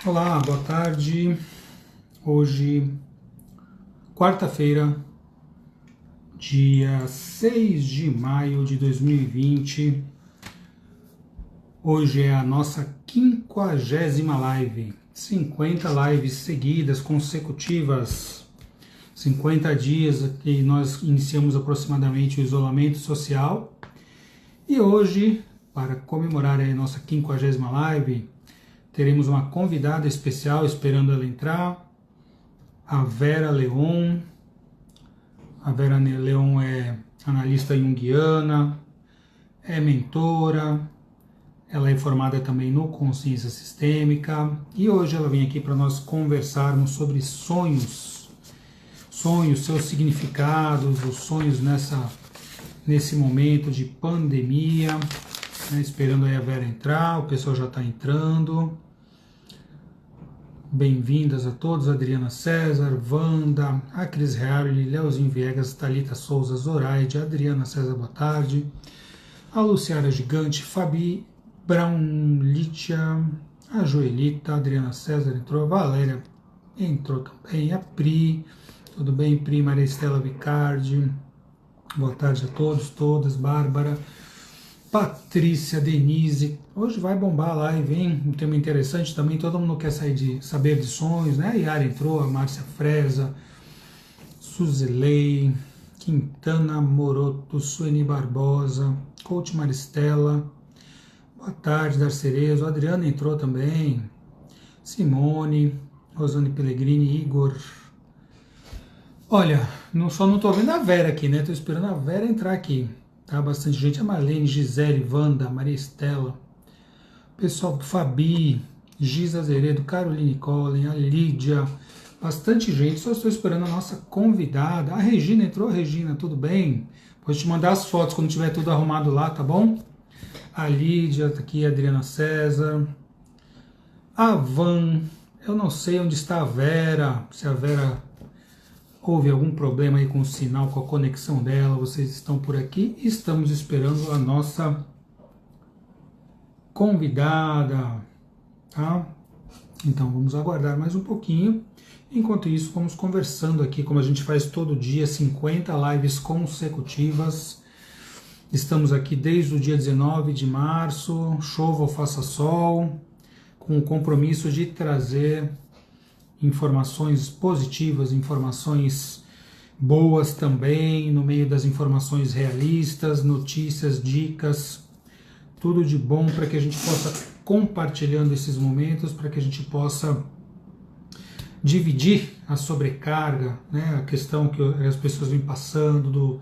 Olá, boa tarde. Hoje, quarta-feira, dia 6 de maio de 2020. Hoje é a nossa 50ª live. 50 lives seguidas, consecutivas. 50 dias que nós iniciamos aproximadamente o isolamento social. E hoje, para comemorar a nossa 50ª live, teremos uma convidada especial esperando ela entrar, a Vera Leon. A Vera Leon é analista junguiana, é mentora, ela é formada também no Consciência Sistêmica e hoje ela vem aqui para nós conversarmos sobre sonhos, seus significados, os sonhos nesse momento de pandemia, né, esperando aí a Vera entrar, o pessoal já está entrando. Bem-vindas a todos, Adriana César, Wanda, a Cris Harley, Leozinho Viegas, Thalita Souza, Zoraide, Adriana César, boa tarde, a Luciara Gigante, Fabi, Brown, Lítia, a Joelita, a Adriana César entrou, a Valéria entrou também, a Pri, tudo bem, Pri, Maria Estela Vicardi, boa tarde a todos, todas, Bárbara, Patrícia, Denise, hoje vai bombar a live, hein? Um tema interessante também, todo mundo quer saber de sonhos, né? A Yara entrou, a Márcia Freza, Suzilei, Quintana Moroto, Sueni Barbosa, Coach Maristela, boa tarde, Darcerezo, a Adriana entrou também, Simone, Rosane Pellegrini, Igor. Olha, só não tô vendo a Vera aqui, né? Tô esperando a Vera entrar aqui. Tá bastante gente, a Marlene, Gisele, Wanda, Maria Estela, pessoal, Fabi, Giza Azeredo, Caroline Collen, a Lídia, bastante gente, só estou esperando a nossa convidada, a Regina entrou, Regina, tudo bem? Vou te mandar as fotos quando tiver tudo arrumado lá, tá bom? A Lídia, tá aqui, a Adriana César, a Van, eu não sei onde está a Vera, se a Vera houve algum problema aí com o sinal, com a conexão dela, vocês estão por aqui, estamos esperando a nossa convidada, tá? Então vamos aguardar mais um pouquinho, enquanto isso vamos conversando aqui, como a gente faz todo dia, 50 lives consecutivas, estamos aqui desde o dia 19 de março, chova ou faça sol, com o compromisso de trazer informações positivas, informações boas também, no meio das informações realistas, notícias, dicas, tudo de bom para que a gente possa compartilhando esses momentos, para que a gente possa dividir a sobrecarga, né, a questão que as pessoas vêm passando,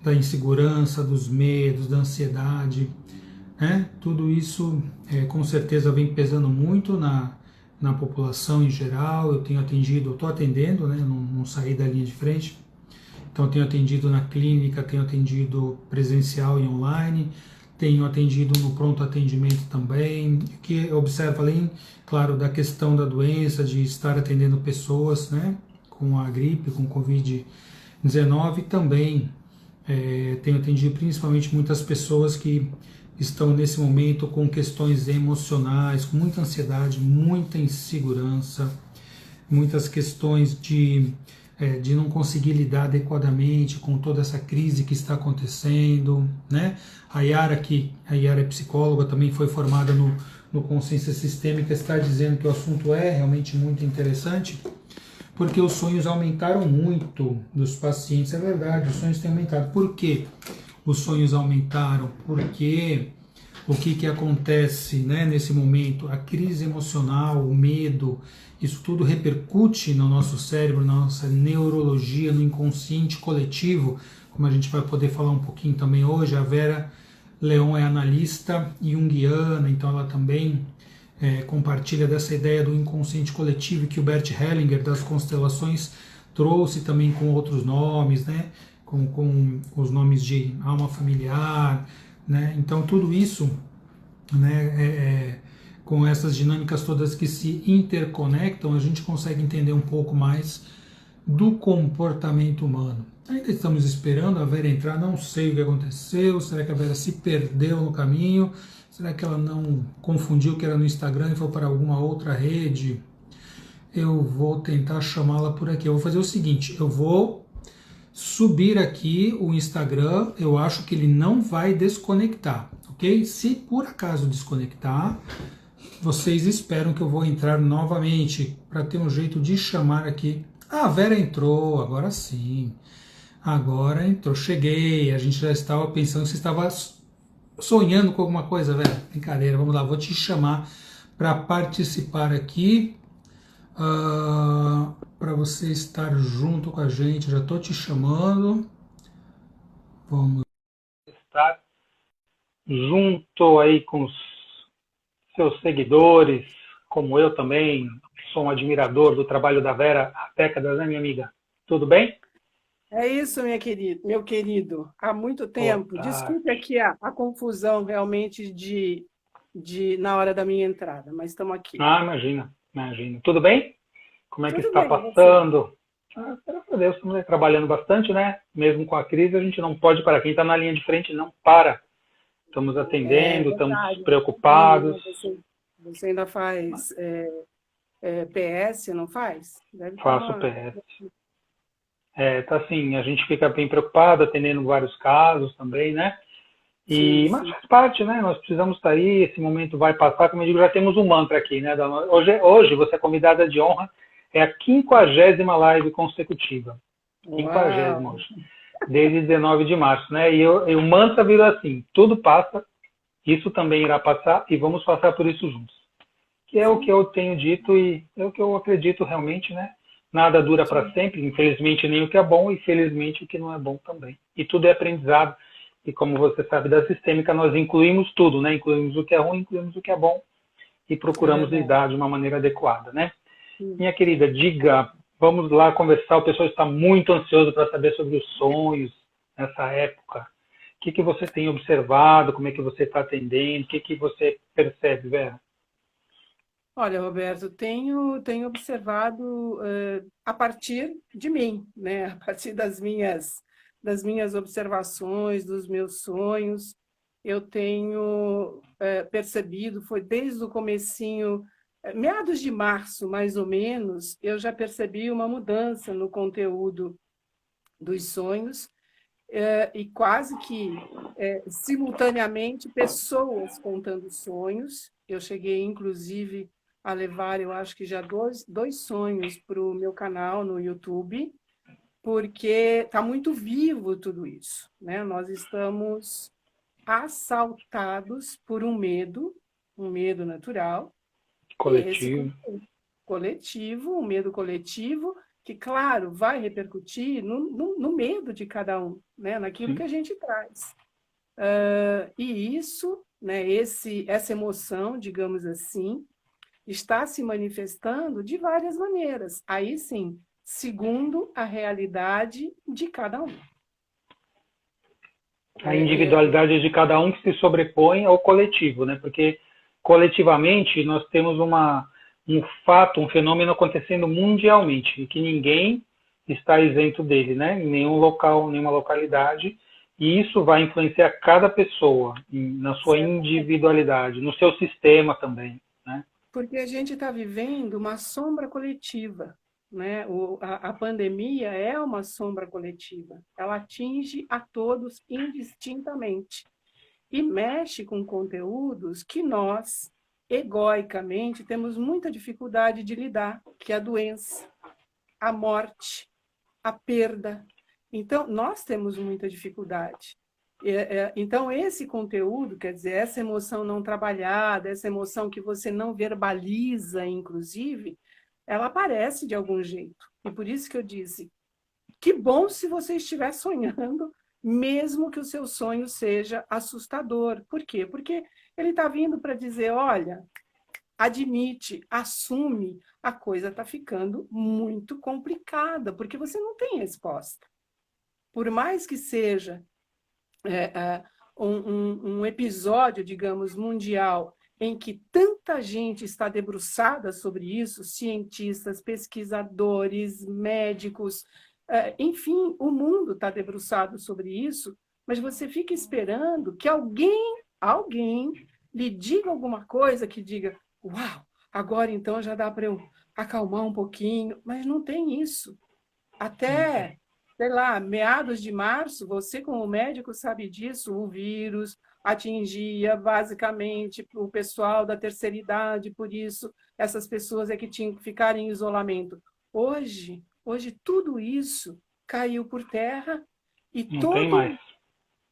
da insegurança, dos medos, da ansiedade, né, tudo isso com certeza vem pesando muito na população em geral. Eu estou atendendo, né, não saí da linha de frente, então eu tenho atendido na clínica, tenho atendido presencial e online, tenho atendido no pronto atendimento também, que eu observo além, claro, da questão da doença, de estar atendendo pessoas, né, com a gripe, com Covid-19, também tenho atendido principalmente muitas pessoas que estão nesse momento com questões emocionais, com muita ansiedade, muita insegurança, muitas questões de não conseguir lidar adequadamente com toda essa crise que está acontecendo, né? A Yara é psicóloga, também foi formada no Consciência Sistêmica, está dizendo que o assunto é realmente muito interessante, porque os sonhos aumentaram muito dos pacientes, é verdade, os sonhos têm aumentado. Por quê? Os sonhos aumentaram, porque o que acontece, né, nesse momento? A crise emocional, o medo, isso tudo repercute no nosso cérebro, na nossa neurologia, no inconsciente coletivo, como a gente vai poder falar um pouquinho também hoje. A Vera Leon é analista junguiana, então ela também compartilha dessa ideia do inconsciente coletivo que o Bert Hellinger das constelações trouxe também com outros nomes, né? Com os nomes de alma familiar, né? Então tudo isso, né, com essas dinâmicas todas que se interconectam, a gente consegue entender um pouco mais do comportamento humano. Ainda estamos esperando a Vera entrar, não sei o que aconteceu, será que a Vera se perdeu no caminho? Será que ela não confundiu que era no Instagram e foi para alguma outra rede? Eu vou tentar chamá-la por aqui. Eu vou fazer o seguinte, eu vou subir aqui o Instagram, eu acho que ele não vai desconectar, ok? Se por acaso desconectar, vocês esperam que eu vou entrar novamente para ter um jeito de chamar aqui. Ah, a Vera entrou, agora sim. Agora entrou, cheguei. A gente já estava pensando que você estava sonhando com alguma coisa, Vera. Brincadeira, vamos lá, vou te chamar para participar aqui, para você estar junto com a gente. Já estou te chamando. Vamos estar junto aí com os seus seguidores, como eu também sou um admirador do trabalho da Vera há décadas, né, minha amiga? Tudo bem? É isso, meu querido. Há muito Boa tempo. tarde. Desculpe aqui a confusão realmente na hora da minha entrada, mas estamos aqui. Ah, imagina, imagina. Tudo bem? Como é que Tudo está bem, e você? passando? Ah, graças a Deus, estamos aí trabalhando bastante, né? Mesmo com a crise, a gente não pode parar. Quem está na linha de frente não para. Estamos É atendendo, estamos verdade, eu vi, preocupados. né? Você ainda faz PS, não faz? Deve estar Faço uma. PS. Tá assim, a gente fica bem preocupado, atendendo vários casos também, né? Sim, Mas sim. faz parte, né? Nós precisamos estar aí, esse momento vai passar. Como eu digo, já temos um mantra aqui, né? Hoje você é convidada de honra, é a 50ª live consecutiva. 50ª Uau! hoje, desde 19 de março, né? E o mantra virou assim: tudo passa, isso também irá passar e vamos passar por isso juntos. Que é o que Sim, eu tenho dito e é o que eu acredito realmente, né? Nada dura para sim. sempre, infelizmente nem o que é bom e felizmente o que não é bom também. E tudo é aprendizado. E como você sabe da sistêmica, nós incluímos tudo, né? Incluímos o que é ruim, incluímos o que é bom e É procuramos verdade. lidar de uma maneira adequada, né? Sim. Minha querida, diga, vamos lá conversar. O pessoal está muito ansioso para saber sobre os sonhos nessa época. O que você tem observado? Como é que você está atendendo? O que você percebe, Vera? Olha, Roberto, tenho observado a partir de mim, né? A partir das minhas observações, dos meus sonhos, eu tenho percebido, foi desde o comecinho, meados de março, mais ou menos, eu já percebi uma mudança no conteúdo dos sonhos, e quase que simultaneamente pessoas contando sonhos. Eu cheguei, inclusive, a levar, eu acho que já dois sonhos para o meu canal no YouTube, porque está muito vivo tudo isso, né? Nós estamos assaltados por um medo natural, e esse Coletivo? coletivo, um medo coletivo, que, claro, vai repercutir no medo de cada um, né? Naquilo que Sim. a gente traz. E isso, né, essa emoção, digamos assim, está se manifestando de várias maneiras. Aí sim, segundo a realidade de cada um. A É, é, individualidade de cada um que se sobrepõe ao coletivo, né? Porque coletivamente nós temos um fato, um fenômeno acontecendo mundialmente, e que ninguém está isento dele, né? Em nenhum local, nenhuma localidade, e isso vai influenciar cada pessoa na sua individualidade, no seu sistema também, né? porque a gente está vivendo uma sombra coletiva, né? A pandemia é uma sombra coletiva. Ela atinge a todos indistintamente e mexe com conteúdos que nós, egoicamente, temos muita dificuldade de lidar, que é a doença, a morte, a perda. Então, nós temos muita dificuldade. Então, esse conteúdo, quer dizer, essa emoção não trabalhada, essa emoção que você não verbaliza, inclusive, ela aparece de algum jeito. E por isso que eu disse, que bom se você estiver sonhando, mesmo que o seu sonho seja assustador. Por quê? Porque ele está vindo para dizer, olha, admite, assume, a coisa está ficando muito complicada, porque você não tem resposta. Por mais que seja um episódio, digamos, mundial, em que tanta gente está debruçada sobre isso, cientistas, pesquisadores, médicos, enfim, o mundo está debruçado sobre isso, mas você fica esperando que alguém lhe diga alguma coisa que diga, uau, agora então já dá para eu acalmar um pouquinho, mas não tem isso. Até, sei lá, meados de março, você como médico sabe disso, o vírus atingia basicamente o pessoal da terceira idade, por isso essas pessoas é que tinham que ficar em isolamento. Hoje tudo isso caiu por terra e Não tem mais.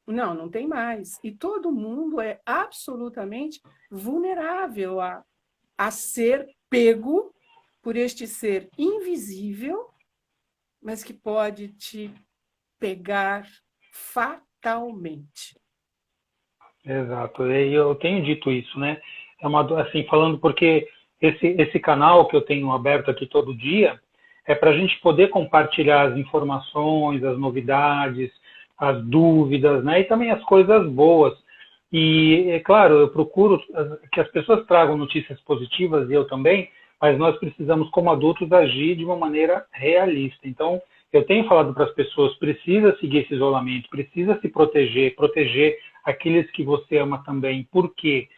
não tem mais. E todo mundo é absolutamente vulnerável a ser pego por este ser invisível, mas que pode te pegar fatalmente. Exato. E eu tenho dito isso, né? É uma, assim, falando porque esse canal que eu tenho aberto aqui todo dia é para a gente poder compartilhar as informações, as novidades, as dúvidas, né? E também as coisas boas. E, é claro, eu procuro que as pessoas tragam notícias positivas, e eu também, mas nós precisamos, como adultos, agir de uma maneira realista. Então, eu tenho falado para as pessoas, precisa seguir esse isolamento, precisa se proteger, proteger aqueles que você ama também. Por quê?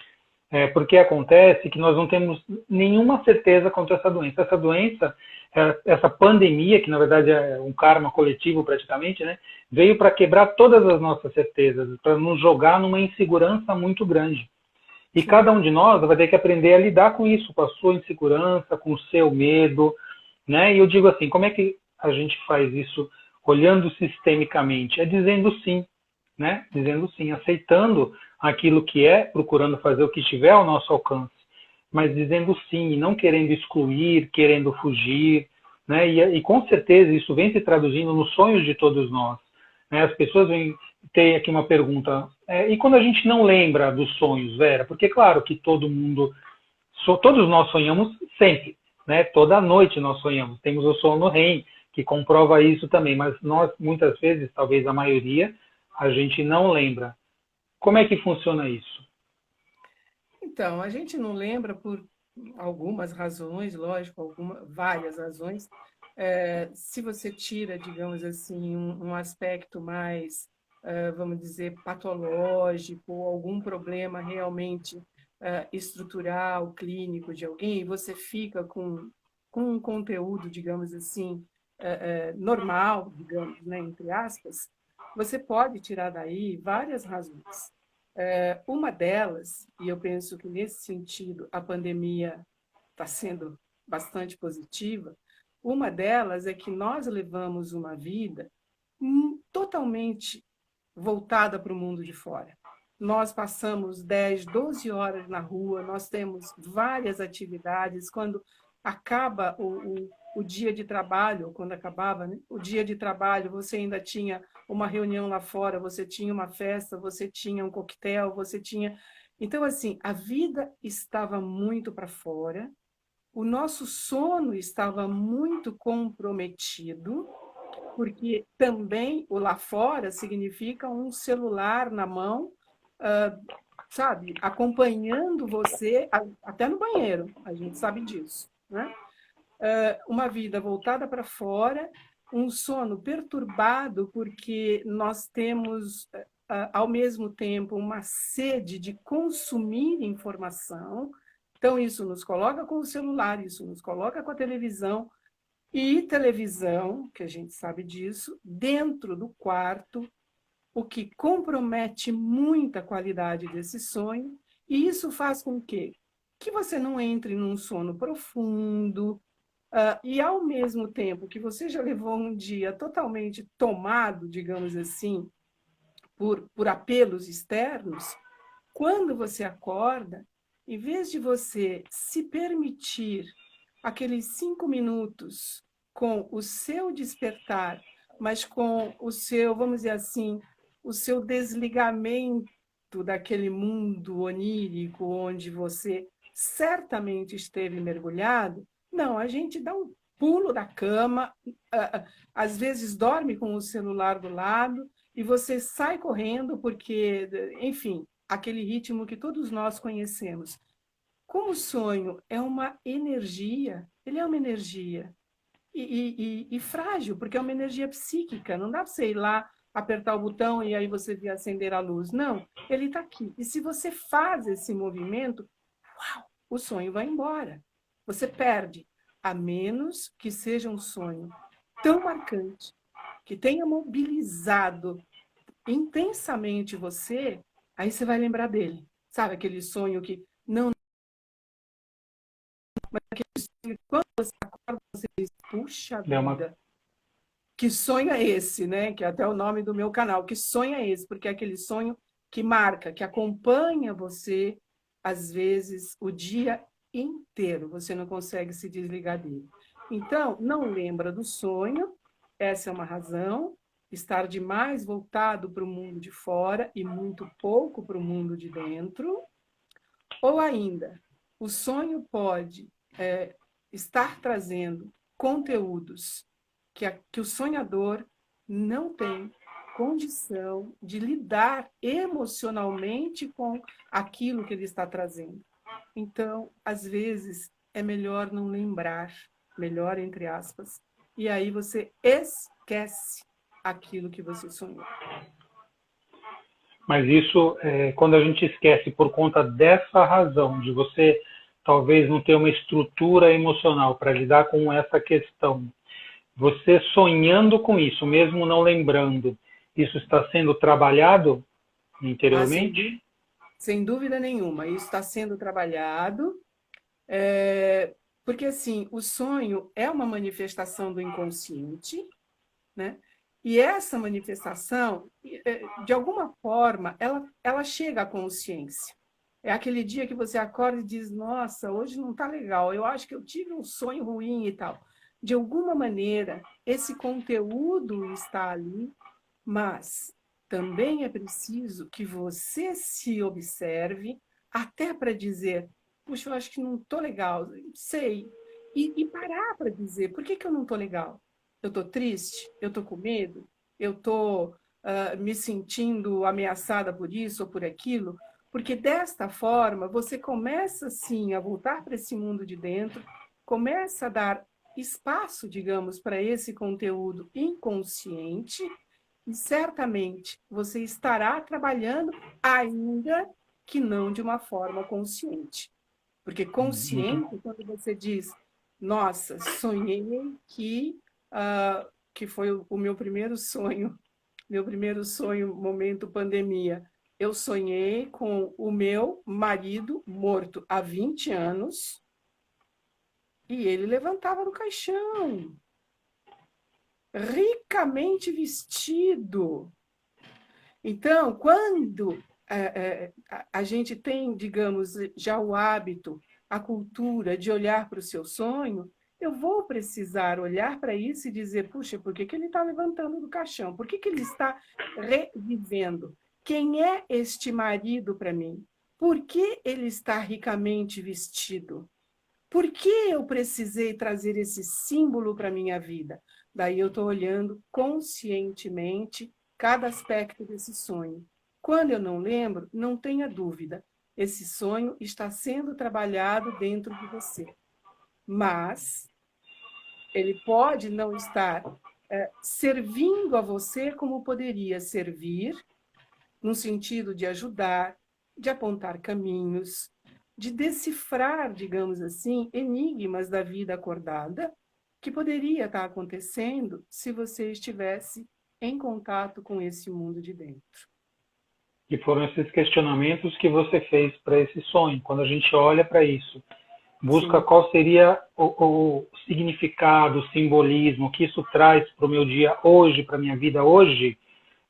Porque acontece que nós não temos nenhuma certeza contra essa doença. Essa doença, essa pandemia, que na verdade é um karma coletivo praticamente, né, veio para quebrar todas as nossas certezas, para nos jogar numa insegurança muito grande. E Sim. cada um de nós vai ter que aprender a lidar com isso, com a sua insegurança, com o seu medo, né? E eu digo assim, como é que a gente faz isso olhando sistemicamente? É dizendo sim, né? Dizendo sim, aceitando aquilo que é, procurando fazer o que estiver ao nosso alcance, mas dizendo sim, e não querendo excluir, querendo fugir, né? E com certeza isso vem se traduzindo nos sonhos de todos nós, né? As pessoas vêm ter aqui uma pergunta, e quando a gente não lembra dos sonhos, Vera? Porque claro que todo mundo, todos nós sonhamos sempre, né? Toda noite nós sonhamos, temos o sono REM, que comprova isso também, mas nós, muitas vezes, talvez a maioria, a gente não lembra. Como é que funciona isso? Então, a gente não lembra por algumas razões, lógico, várias razões. Se você tira, digamos assim, um aspecto mais, vamos dizer, patológico, ou algum problema realmente estrutural, clínico de alguém, você fica com um conteúdo, digamos assim, normal, digamos, né, entre aspas, você pode tirar daí várias razões. Uma delas, e eu penso que nesse sentido a pandemia está sendo bastante positiva, uma delas é que nós levamos uma vida totalmente voltada para o mundo de fora. Nós passamos 10, 12 horas na rua, nós temos várias atividades. Quando acaba o dia de trabalho, quando acabava, né, o dia de trabalho, você ainda tinha uma reunião lá fora, você tinha uma festa, você tinha um coquetel, você tinha. Então, assim, a vida estava muito para fora, o nosso sono estava muito comprometido, porque também o lá fora significa um celular na mão, ah, sabe, acompanhando você até no banheiro, a gente sabe disso, né? Uma vida voltada para fora, um sono perturbado, porque nós temos, ao mesmo tempo, uma sede de consumir informação. Então, isso nos coloca com o celular, isso nos coloca com a televisão, e televisão, que a gente sabe disso, dentro do quarto, o que compromete muito a qualidade desse sonho, e isso faz com que você não entre num sono profundo, e ao mesmo tempo que você já levou um dia totalmente tomado, digamos assim, por apelos externos, quando você acorda, em vez de você se permitir aqueles 5 minutos com o seu despertar, mas com o seu, vamos dizer assim, o seu desligamento daquele mundo onírico onde você certamente esteve mergulhado, não, a gente dá um pulo da cama, às vezes dorme com o celular do lado e você sai correndo porque, enfim, aquele ritmo que todos nós conhecemos. Como o sonho é uma energia, ele é uma energia e frágil, porque é uma energia psíquica, não dá para você ir lá apertar o botão e aí você vê acender a luz. Não, ele está aqui. E se você faz esse movimento, uau, o sonho vai embora. Você perde, a menos que seja um sonho tão marcante, que tenha mobilizado intensamente você, aí você vai lembrar dele. Sabe aquele sonho que não, mas aquele sonho que quando você acorda, você diz, puxa vida, que sonho é esse, né? Que é até o nome do meu canal. Que sonho é esse? Porque é aquele sonho que marca, que acompanha você, às vezes, o dia inteiro. Você não consegue se desligar dele. Então, não lembra do sonho, essa é uma razão. Estar demais voltado para o mundo de fora e muito pouco para o mundo de dentro. Ou ainda, o sonho pode estar trazendo conteúdos que o sonhador não tem condição de lidar emocionalmente com aquilo que ele está trazendo. Então, às vezes, é melhor não lembrar, melhor entre aspas, e aí você esquece aquilo que você sonhou. Mas isso, quando a gente esquece por conta dessa razão, de você talvez não ter uma estrutura emocional para lidar com essa questão, você sonhando com isso, mesmo não lembrando, isso está sendo trabalhado interiormente? Sem dúvida nenhuma, isso está sendo trabalhado, porque assim, o sonho é uma manifestação do inconsciente, né? E essa manifestação, de alguma forma, ela chega à consciência. É aquele dia que você acorda e diz, nossa, hoje não está legal, eu acho que eu tive um sonho ruim e tal. De alguma maneira, esse conteúdo está ali, mas também é preciso que você se observe, até para dizer, puxa, eu acho que não estou legal, sei. E parar para dizer, por que eu não estou legal? Eu estou triste? Eu estou com medo? Eu estou me sentindo ameaçada por isso ou por aquilo? Porque desta forma, você começa, sim, a voltar para esse mundo de dentro, começa a dar espaço, digamos, para esse conteúdo inconsciente, e certamente você estará trabalhando, ainda que não de uma forma consciente. Porque consciente, quando você diz, nossa, sonhei que foi o meu primeiro sonho, momento pandemia. Eu sonhei com o meu marido morto há 20 anos e ele levantava no caixão, ricamente vestido. Então, quando a gente tem, digamos, já o hábito, a cultura de olhar para o seu sonho, eu vou precisar olhar para isso e dizer, puxa, por que ele está levantando do caixão? Por que ele está revivendo? Quem é este marido para mim? Por que ele está ricamente vestido? Por que eu precisei trazer esse símbolo para a minha vida? Daí eu estou olhando conscientemente cada aspecto desse sonho. Quando eu não lembro, não tenha dúvida, esse sonho está sendo trabalhado dentro de você. Mas ele pode não estar servindo a você como poderia servir, no sentido de ajudar, de apontar caminhos, de decifrar, digamos assim, enigmas da vida acordada que poderia estar acontecendo se você estivesse em contato com esse mundo de dentro. E foram esses questionamentos que você fez para esse sonho. Quando a gente olha para isso, busca Sim. Qual seria o significado, o simbolismo que isso traz para o meu dia hoje, para a minha vida hoje,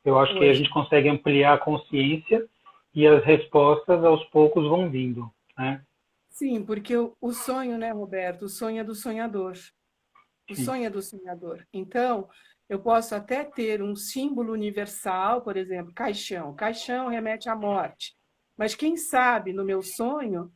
eu acho que a gente consegue ampliar a consciência e as respostas aos poucos vão vindo, né? Sim, porque o sonho, né, Roberto? O sonho é do sonhador. O sonho é do sonhador. Então, eu posso até ter um símbolo universal, por exemplo, caixão. Caixão remete à morte. Mas quem sabe, no meu sonho,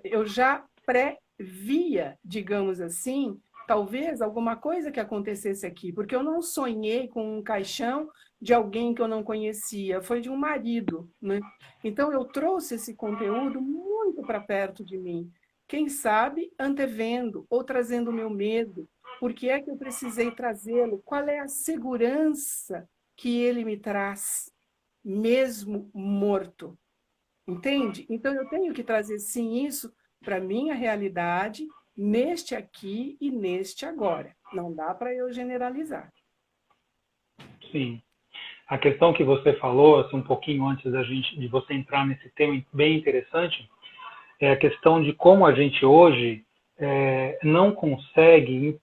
eu já previa, digamos assim, talvez alguma coisa que acontecesse aqui, porque eu não sonhei com um caixão de alguém que eu não conhecia, foi de um marido, né? Então, eu trouxe esse conteúdo muito para perto de mim. Quem sabe antevendo ou trazendo o meu medo. Por que é que eu precisei trazê-lo? Qual é a segurança que ele me traz, mesmo morto. Entende? Então, eu tenho que trazer, sim, isso para a minha realidade, neste aqui e neste agora. Não dá para eu generalizar. Sim. A questão que você falou, assim, um pouquinho antes de você entrar nesse tema bem interessante, é a questão de como a gente hoje não consegue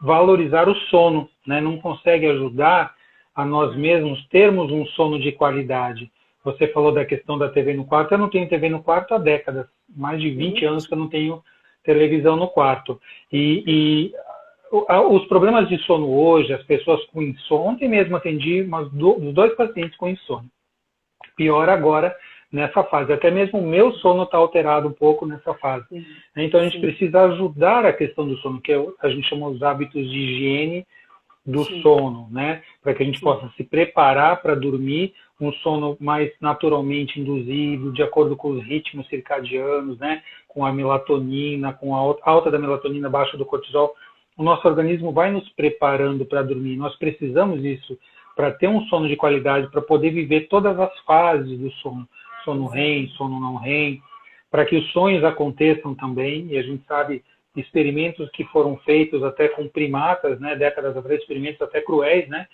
valorizar o sono, né? Não consegue ajudar a nós mesmos termos um sono de qualidade. Você falou da questão da TV no quarto. Eu não tenho TV no quarto há décadas, mais de 20 anos que eu não tenho televisão no quarto. E os problemas de sono hoje, as pessoas com insônia, ontem mesmo atendi os 2 pacientes com insônia. Pior agora nessa fase. Até mesmo o meu sono está alterado um pouco nessa fase. Então a gente precisa ajudar a questão do sono, que a gente chama os hábitos de higiene do sono, né? Para que a gente possa se preparar para dormir um sono mais naturalmente induzido, de acordo com os ritmos circadianos, né? Com a melatonina, com a alta da melatonina, baixa do cortisol. O nosso organismo vai nos preparando para dormir. Nós precisamos disso para ter um sono de qualidade, para poder viver todas as fases do sono. Sono REM, sono não REM, para que os sonhos aconteçam também. E a gente sabe experimentos que foram feitos até com primatas, né, décadas atrás, experimentos até cruéis, né,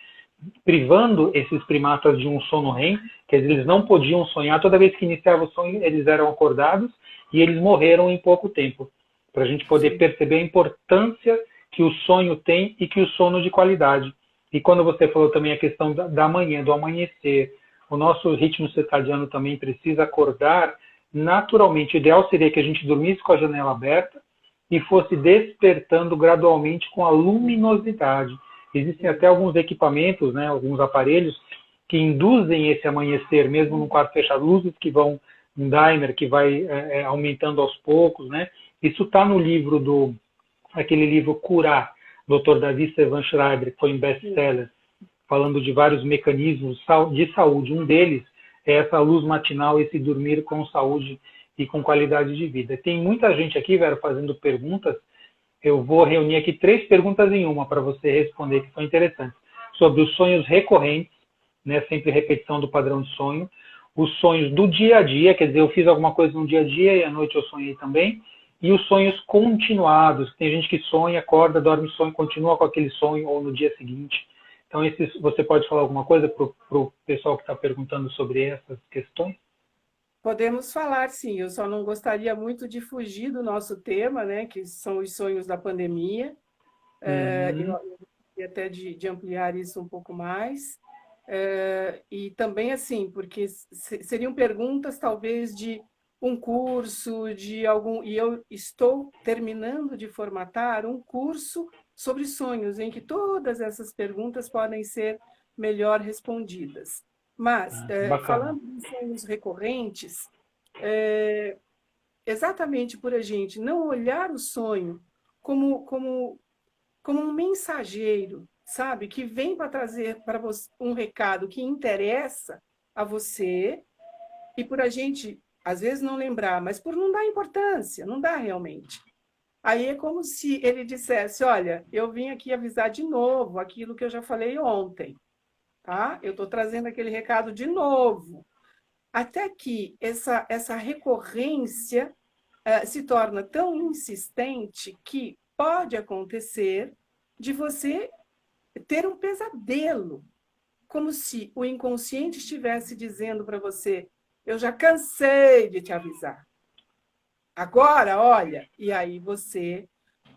privando esses primatas de um sono REM, que eles não podiam sonhar. Toda vez que iniciava o sonho, eles eram acordados e eles morreram em pouco tempo, para a gente poder perceber a importância que o sonho tem e que o sono de qualidade. E quando você falou também a questão da manhã, do amanhecer, o nosso ritmo circadiano também precisa acordar naturalmente. O ideal seria que a gente dormisse com a janela aberta e fosse despertando gradualmente com a luminosidade. Existem até alguns equipamentos, né, alguns aparelhos que induzem esse amanhecer, mesmo no quarto fechado, luzes que vão, um dimer que vai aumentando aos poucos, né? Isso está no livro aquele livro Curar, Dr. Davi Sevan-Schreiber, que foi um best-seller, falando de vários mecanismos de saúde. Um deles é essa luz matinal, esse dormir com saúde e com qualidade de vida. Tem muita gente aqui, Vera, fazendo perguntas. Eu vou reunir aqui 3 perguntas em uma para você responder, que são interessantes. Sobre os sonhos recorrentes, né, sempre repetição do padrão de sonho. Os sonhos do dia a dia, quer dizer, eu fiz alguma coisa no dia a dia e à noite eu sonhei também. E os sonhos continuados. Tem gente que sonha, acorda, dorme, sonha, continua com aquele sonho ou no dia seguinte. Então, você pode falar alguma coisa para o pessoal que está perguntando sobre essas questões? Podemos falar, sim. Eu só não gostaria muito de fugir do nosso tema, né, que são os sonhos da pandemia. Eu gostaria até de ampliar isso um pouco mais. E também, assim, porque seriam perguntas, talvez, de um curso, de algum... E eu estou terminando de formatar um curso sobre sonhos, em que todas essas perguntas podem ser melhor respondidas. Mas, falando de sonhos recorrentes, exatamente por a gente não olhar o sonho como um mensageiro, sabe? Que vem para trazer para você um recado que interessa a você, e por a gente, às vezes, não lembrar, mas por não dar importância, não dá realmente. Aí é como se ele dissesse, olha, eu vim aqui avisar de novo aquilo que eu já falei ontem. Tá? Eu estou trazendo aquele recado de novo, até que essa recorrência se torna tão insistente que pode acontecer de você ter um pesadelo, como se o inconsciente estivesse dizendo para você, eu já cansei de te avisar. Agora, olha, e aí você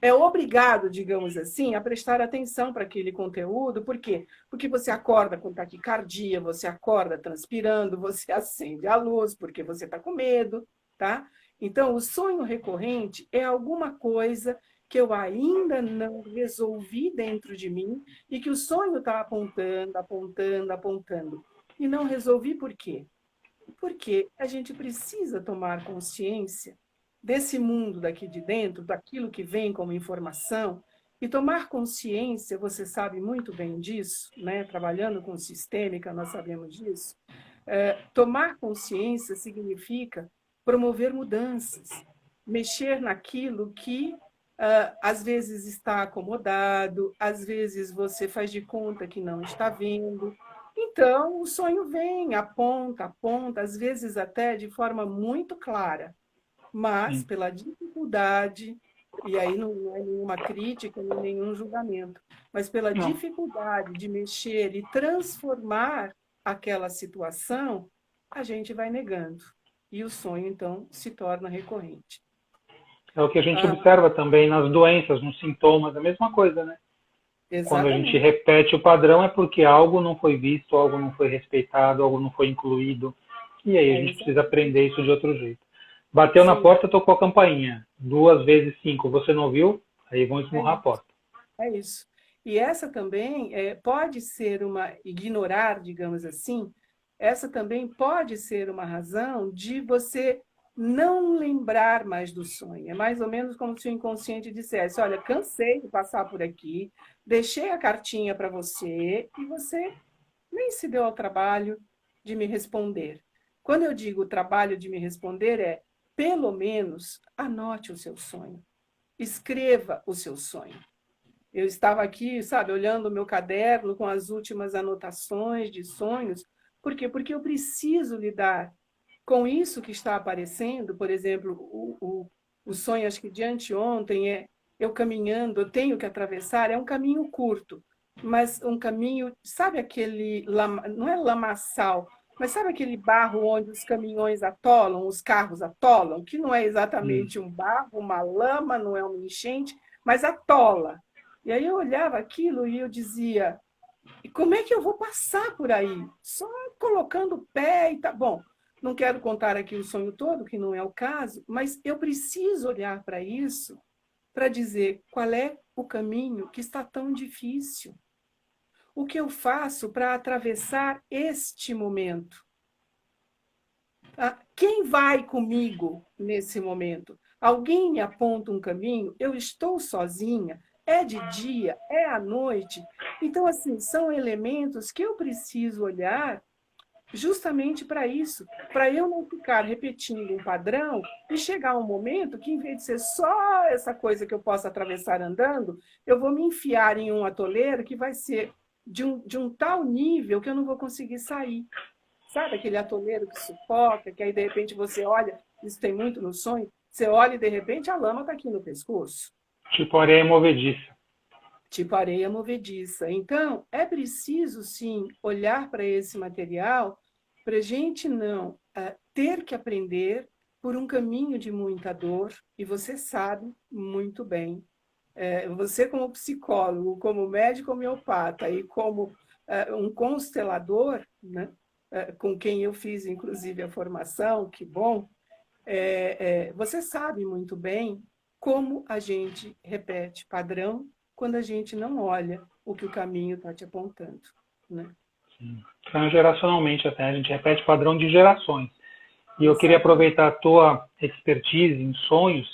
é obrigado, digamos assim, a prestar atenção para aquele conteúdo. Por quê? Porque você acorda com taquicardia, você acorda transpirando, você acende a luz porque você está com medo, tá? Então, o sonho recorrente é alguma coisa que eu ainda não resolvi dentro de mim e que o sonho está apontando, apontando, apontando. E não resolvi por quê? Porque a gente precisa tomar consciência desse mundo daqui de dentro, daquilo que vem como informação, e tomar consciência, você sabe muito bem disso, né? Trabalhando com sistêmica, nós sabemos disso. Tomar consciência significa promover mudanças, mexer naquilo que às vezes está acomodado, às vezes você faz de conta que não está vendo. Então, o sonho vem, aponta, aponta, às vezes até de forma muito clara, mas Sim. pela dificuldade, e aí não é nenhuma crítica, nem nenhum julgamento, mas pela Não. dificuldade de mexer e transformar aquela situação, a gente vai negando. E o sonho, então, se torna recorrente. É o que a gente Ah, observa também nas doenças, nos sintomas, a mesma coisa, né? Quando a gente exatamente. repete o padrão é porque algo não foi visto, algo não foi respeitado, algo não foi incluído. E aí a É gente isso. precisa aprender isso de outro jeito. Bateu na Sim, porta, tocou a campainha. 2 vezes 5, você não viu? Aí vão é esmurrar a isso. porta. É isso. E essa também pode ser ignorar, digamos assim, essa também pode ser uma razão de você não lembrar mais do sonho. É mais ou menos como se o inconsciente dissesse: olha, cansei de passar por aqui, deixei a cartinha para você e você nem se deu ao trabalho de me responder. Quando eu digo trabalho de me responder, pelo menos anote o seu sonho, escreva o seu sonho. Eu estava aqui, sabe, olhando o meu caderno com as últimas anotações de sonhos. Por quê? Porque eu preciso lidar com isso que está aparecendo. Por exemplo, o sonho, acho que de anteontem, é eu caminhando, eu tenho que atravessar, é um caminho curto, mas um caminho, sabe aquele, não é lamaçal, mas sabe aquele barro onde os caminhões atolam, os carros atolam, que não é Hum. exatamente um barro, uma lama, não é uma enchente, mas atola. E aí eu olhava aquilo e eu dizia, e como é que eu vou passar por aí? Só colocando o pé e tá bom. Não quero contar aqui o sonho todo, que não é o caso, mas eu preciso olhar para isso para dizer qual é o caminho que está tão difícil. O que eu faço para atravessar este momento? Quem vai comigo nesse momento? Alguém me aponta um caminho? Eu estou sozinha? É de dia? É à noite? Então, assim, são elementos que eu preciso olhar justamente para isso, para eu não ficar repetindo um padrão e chegar um momento que, em vez de ser só essa coisa que eu posso atravessar andando, eu vou me enfiar em um atoleiro que vai ser de um tal nível que eu não vou conseguir sair. Sabe aquele atoleiro que sufoca, que aí de repente você olha, isso tem muito no sonho, você olha e de repente a lama está aqui no pescoço, Tipo areia movediça. tipo areia movediça. Então, é preciso sim olhar para esse material para a gente não ter que aprender por um caminho de muita dor, e você sabe muito bem. Você, como psicólogo, como médico homeopata e como um constelador, né, com quem eu fiz, inclusive, a formação, que bom, você sabe muito bem como a gente repete padrão quando a gente não olha o que o caminho está te apontando. Né? Transgeracionalmente até, a gente repete padrão de gerações. E eu queria Exatamente. aproveitar a tua expertise em sonhos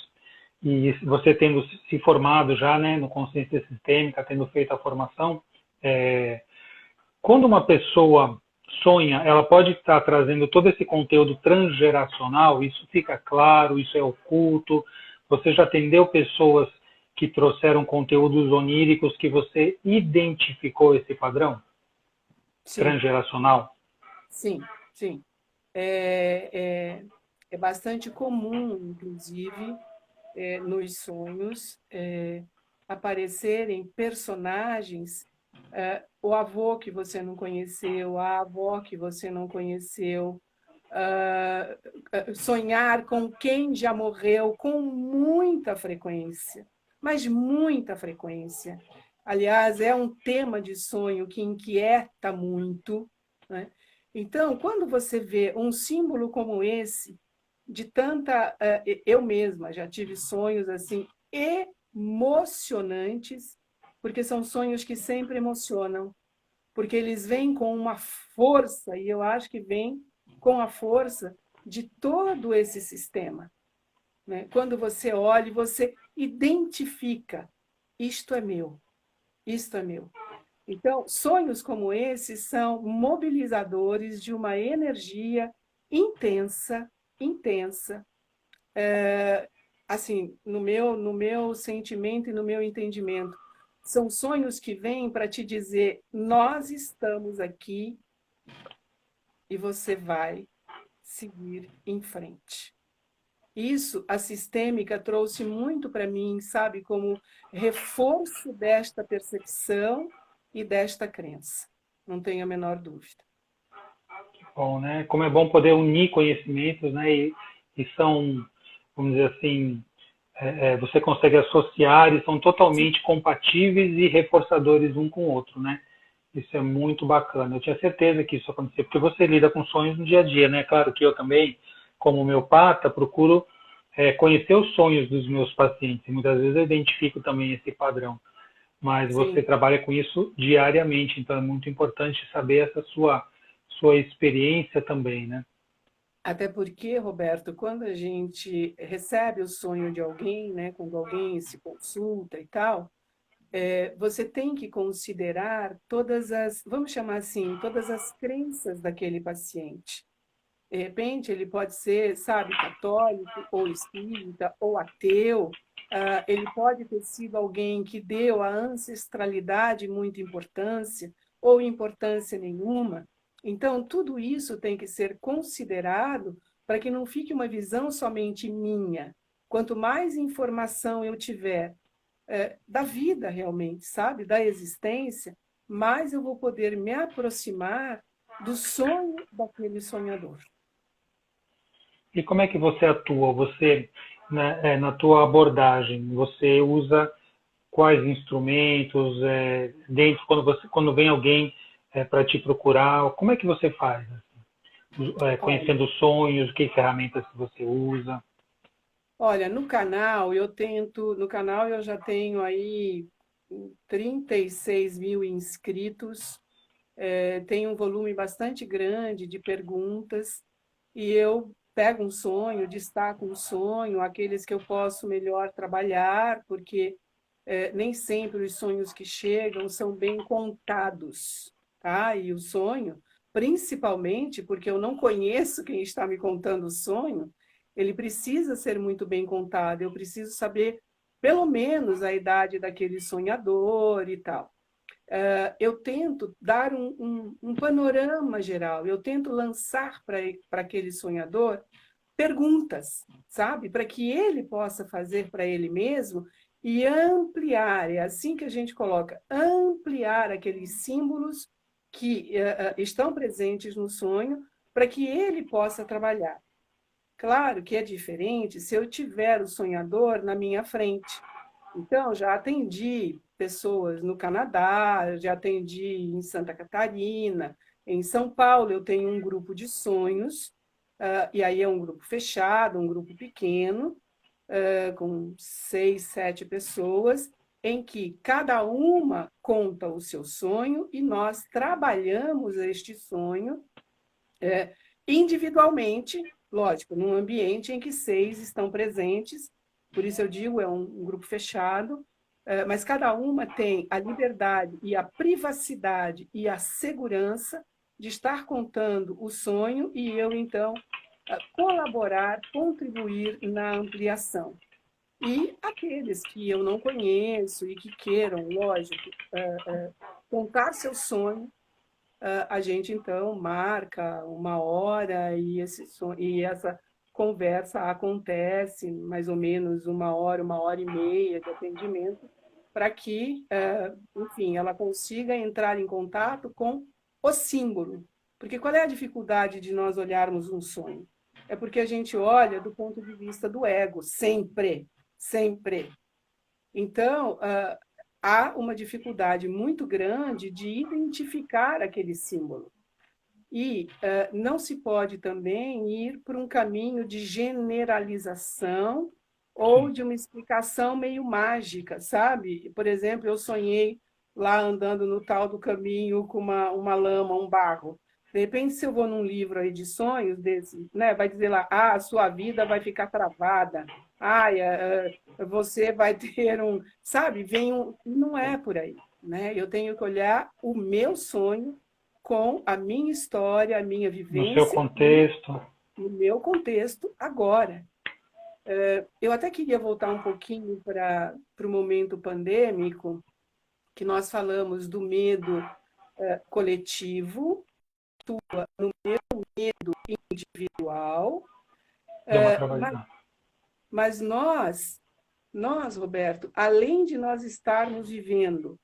e você tendo se formado já, né, no consciência sistêmica, tendo feito a formação, quando uma pessoa sonha, ela pode estar trazendo todo esse conteúdo transgeracional, isso fica claro, isso é oculto. Você já atendeu pessoas que trouxeram conteúdos oníricos que você identificou esse padrão Sim, transgeracional? sim, sim. É, é, é bastante comum, inclusive, nos sonhos, aparecerem personagens, o avô que você não conheceu, a avó que você não conheceu, sonhar com quem já morreu com muita frequência, mas muita frequência. Aliás, é um tema de sonho que inquieta muito, né? Então, quando você vê um símbolo como esse, de tanta. Eu mesma já tive sonhos assim emocionantes, porque são sonhos que sempre emocionam, porque eles vêm com uma força, e eu acho que vem com a força de todo esse sistema. Né? Quando você olha, você identifica: isto é meu, isto é meu. Então, sonhos como esses são mobilizadores de uma energia intensa, intensa, assim, no meu sentimento e no meu entendimento, são sonhos que vêm para te dizer: nós estamos aqui e você vai seguir em frente. Isso a sistêmica trouxe muito para mim, sabe, como reforço desta percepção e desta crença. Não tenho a menor dúvida. Bom, né? Como é bom poder unir conhecimentos, né? E são, vamos dizer assim, você consegue associar e são Sim, totalmente compatíveis e reforçadores um com o outro, né? Isso é muito bacana. Eu tinha certeza que isso acontecia, porque você lida com sonhos no dia a dia, né? Claro que eu também, como homeopata, procuro conhecer os sonhos dos meus pacientes. E muitas vezes eu identifico também esse padrão. Mas você sim. trabalha com isso diariamente, então é muito importante saber essa sua experiência também, né? Até porque, Roberto, quando a gente recebe o sonho de alguém, né, quando alguém se consulta e tal, você tem que considerar todas as, vamos chamar assim, todas as crenças daquele paciente. De repente, ele pode ser, sabe, católico, ou espírita, ou ateu. Ele pode ter sido alguém que deu à ancestralidade muita importância, ou importância nenhuma. Então, tudo isso tem que ser considerado para que não fique uma visão somente minha. Quanto mais informação eu tiver da vida realmente, sabe, da existência, mais eu vou poder me aproximar do sonho daquele sonhador. E como é que você atua? Você, né, na tua abordagem, você usa quais instrumentos dentro quando vem alguém para te procurar? Como é que você faz? Olha, Conhecendo os sonhos, que ferramentas que você usa? olha, no canal eu já tenho aí 36 mil inscritos, tem um volume bastante grande de perguntas, e eu pego um sonho, destaco um sonho, aqueles que eu posso melhor trabalhar, porque nem sempre os sonhos que chegam são bem contados, tá? E o sonho, principalmente porque eu não conheço quem está me contando o sonho, ele precisa ser muito bem contado, eu preciso saber pelo menos a idade daquele sonhador e tal. Eu tento dar um panorama geral, eu tento lançar para aquele sonhador perguntas, sabe? Para que ele possa fazer para ele mesmo e ampliar, é assim que a gente coloca, ampliar aqueles símbolos que estão presentes no sonho, para que ele possa trabalhar. Claro que é diferente se eu tiver o sonhador na minha frente. Então, já atendi pessoas no Canadá, já atendi em Santa Catarina, em São Paulo eu tenho um grupo de sonhos, e aí é um grupo fechado, um grupo pequeno, com 6, 7 pessoas, em que cada uma conta o seu sonho e nós trabalhamos este sonho individualmente, lógico, num ambiente em que 6 estão presentes, por isso eu digo, é um grupo fechado, mas cada uma tem a liberdade e a privacidade e a segurança de estar contando o sonho e eu, então, colaborar, contribuir na ampliação. E aqueles que eu não conheço e que queiram, lógico, contar seu sonho, a gente então marca uma hora e essa conversa acontece mais ou menos uma hora e meia de atendimento, para que, enfim, ela consiga entrar em contato com o símbolo. Porque qual é a dificuldade de nós olharmos um sonho? É porque a gente olha do ponto de vista do ego, sempre, sempre. Então, há uma dificuldade muito grande de identificar aquele símbolo. E não se pode também ir por um caminho de generalização ou Sim. de uma explicação meio mágica, sabe? Por exemplo, eu sonhei lá andando no tal do caminho com uma lama, um barro. De repente, se eu vou num livro aí de sonhos desse, né, vai dizer lá, a sua vida vai ficar travada, você vai ter um, sabe? Não é por aí, né? Eu tenho que olhar o meu sonho com a minha história, a minha No seu vivência e contexto. o meu contexto agora. Eu até queria voltar um pouquinho para o momento pandêmico, que nós falamos do medo coletivo, no meu medo individual, Deu uma trabalhada. mas nós, Roberto, além de nós estarmos vivendo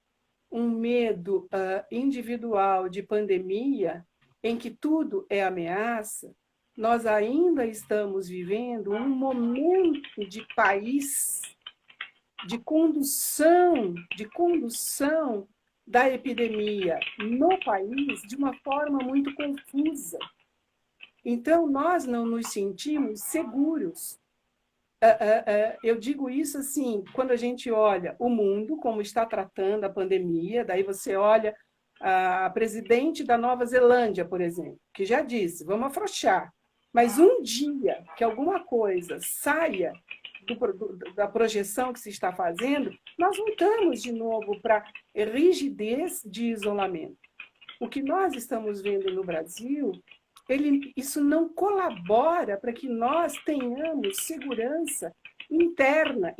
um medo individual de pandemia, em que tudo é ameaça, nós ainda estamos vivendo um momento de país, de condução da epidemia no país de uma forma muito confusa. Então, nós não nos sentimos seguros. Eu digo isso assim, quando a gente olha o mundo, como está tratando a pandemia, daí você olha a presidente da Nova Zelândia, por exemplo, que já disse, vamos afrouxar. Mas um dia que alguma coisa saia da projeção que se está fazendo, nós voltamos de novo para rigidez de isolamento. O que nós estamos vendo no Brasil, isso não colabora para que nós tenhamos segurança interna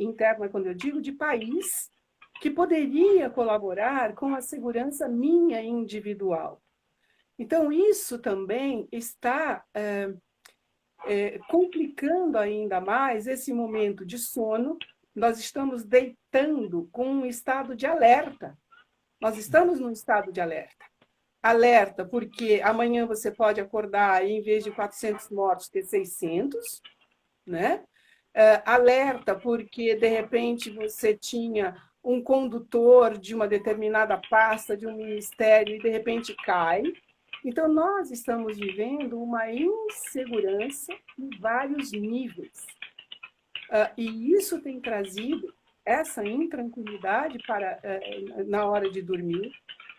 quando eu digo de país, que poderia colaborar com a segurança minha individual. Então, isso também está complicando ainda mais esse momento de sono. Nós estamos deitando com um estado de alerta. Nós estamos num estado de alerta. Alerta, porque amanhã você pode acordar e, em vez de 400 mortos, ter 600, né? Alerta, porque, de repente, você tinha um condutor de uma determinada pasta, de um ministério, e, de repente, cai. Então, nós estamos vivendo uma insegurança em vários níveis. E isso tem trazido essa intranquilidade na hora de dormir,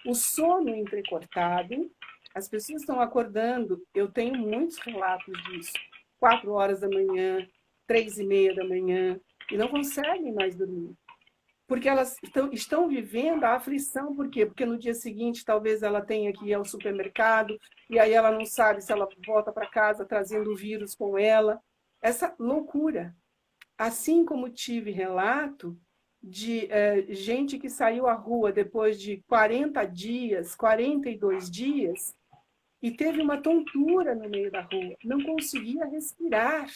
o sono entrecortado, as pessoas estão acordando, eu tenho muitos relatos disso, 4 horas da manhã, 3:30 da manhã, e não conseguem mais dormir. Porque elas estão vivendo a aflição. Por quê? Porque no dia seguinte talvez ela tenha que ir ao supermercado, e aí ela não sabe se ela volta para casa trazendo o vírus com ela. Essa loucura. Assim como tive relato de gente que saiu à rua depois de 40 dias, 42 dias, e teve uma tontura no meio da rua, não conseguia respirar.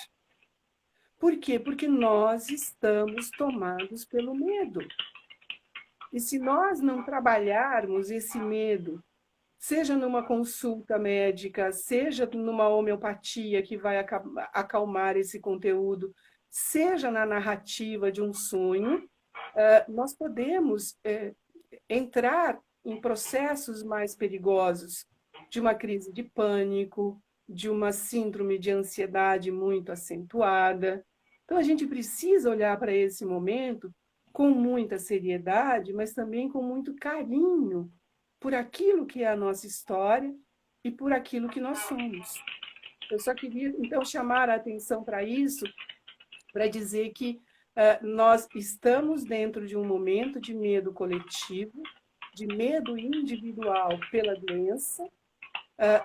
Por quê? Porque nós estamos tomados pelo medo. E se nós não trabalharmos esse medo, seja numa consulta médica, seja numa homeopatia que vai acalmar esse conteúdo, seja na narrativa de um sonho, nós podemos entrar em processos mais perigosos, de uma crise de pânico, de uma síndrome de ansiedade muito acentuada. Então, a gente precisa olhar para esse momento com muita seriedade, mas também com muito carinho por aquilo que é a nossa história e por aquilo que nós somos. Eu só queria, então, chamar a atenção para isso, para dizer que nós estamos dentro de um momento de medo coletivo, de medo individual pela doença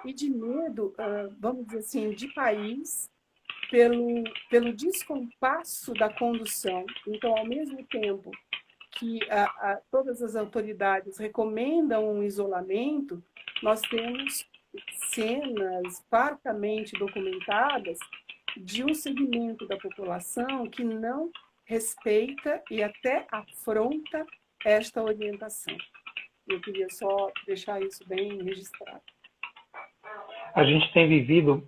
e de medo, vamos dizer assim, de país pelo descompasso da condução. Então, ao mesmo tempo que todas as autoridades recomendam um isolamento, nós temos cenas fartamente documentadas de um segmento da população que não respeita e até afronta esta orientação. Eu queria só deixar isso bem registrado. A gente tem vivido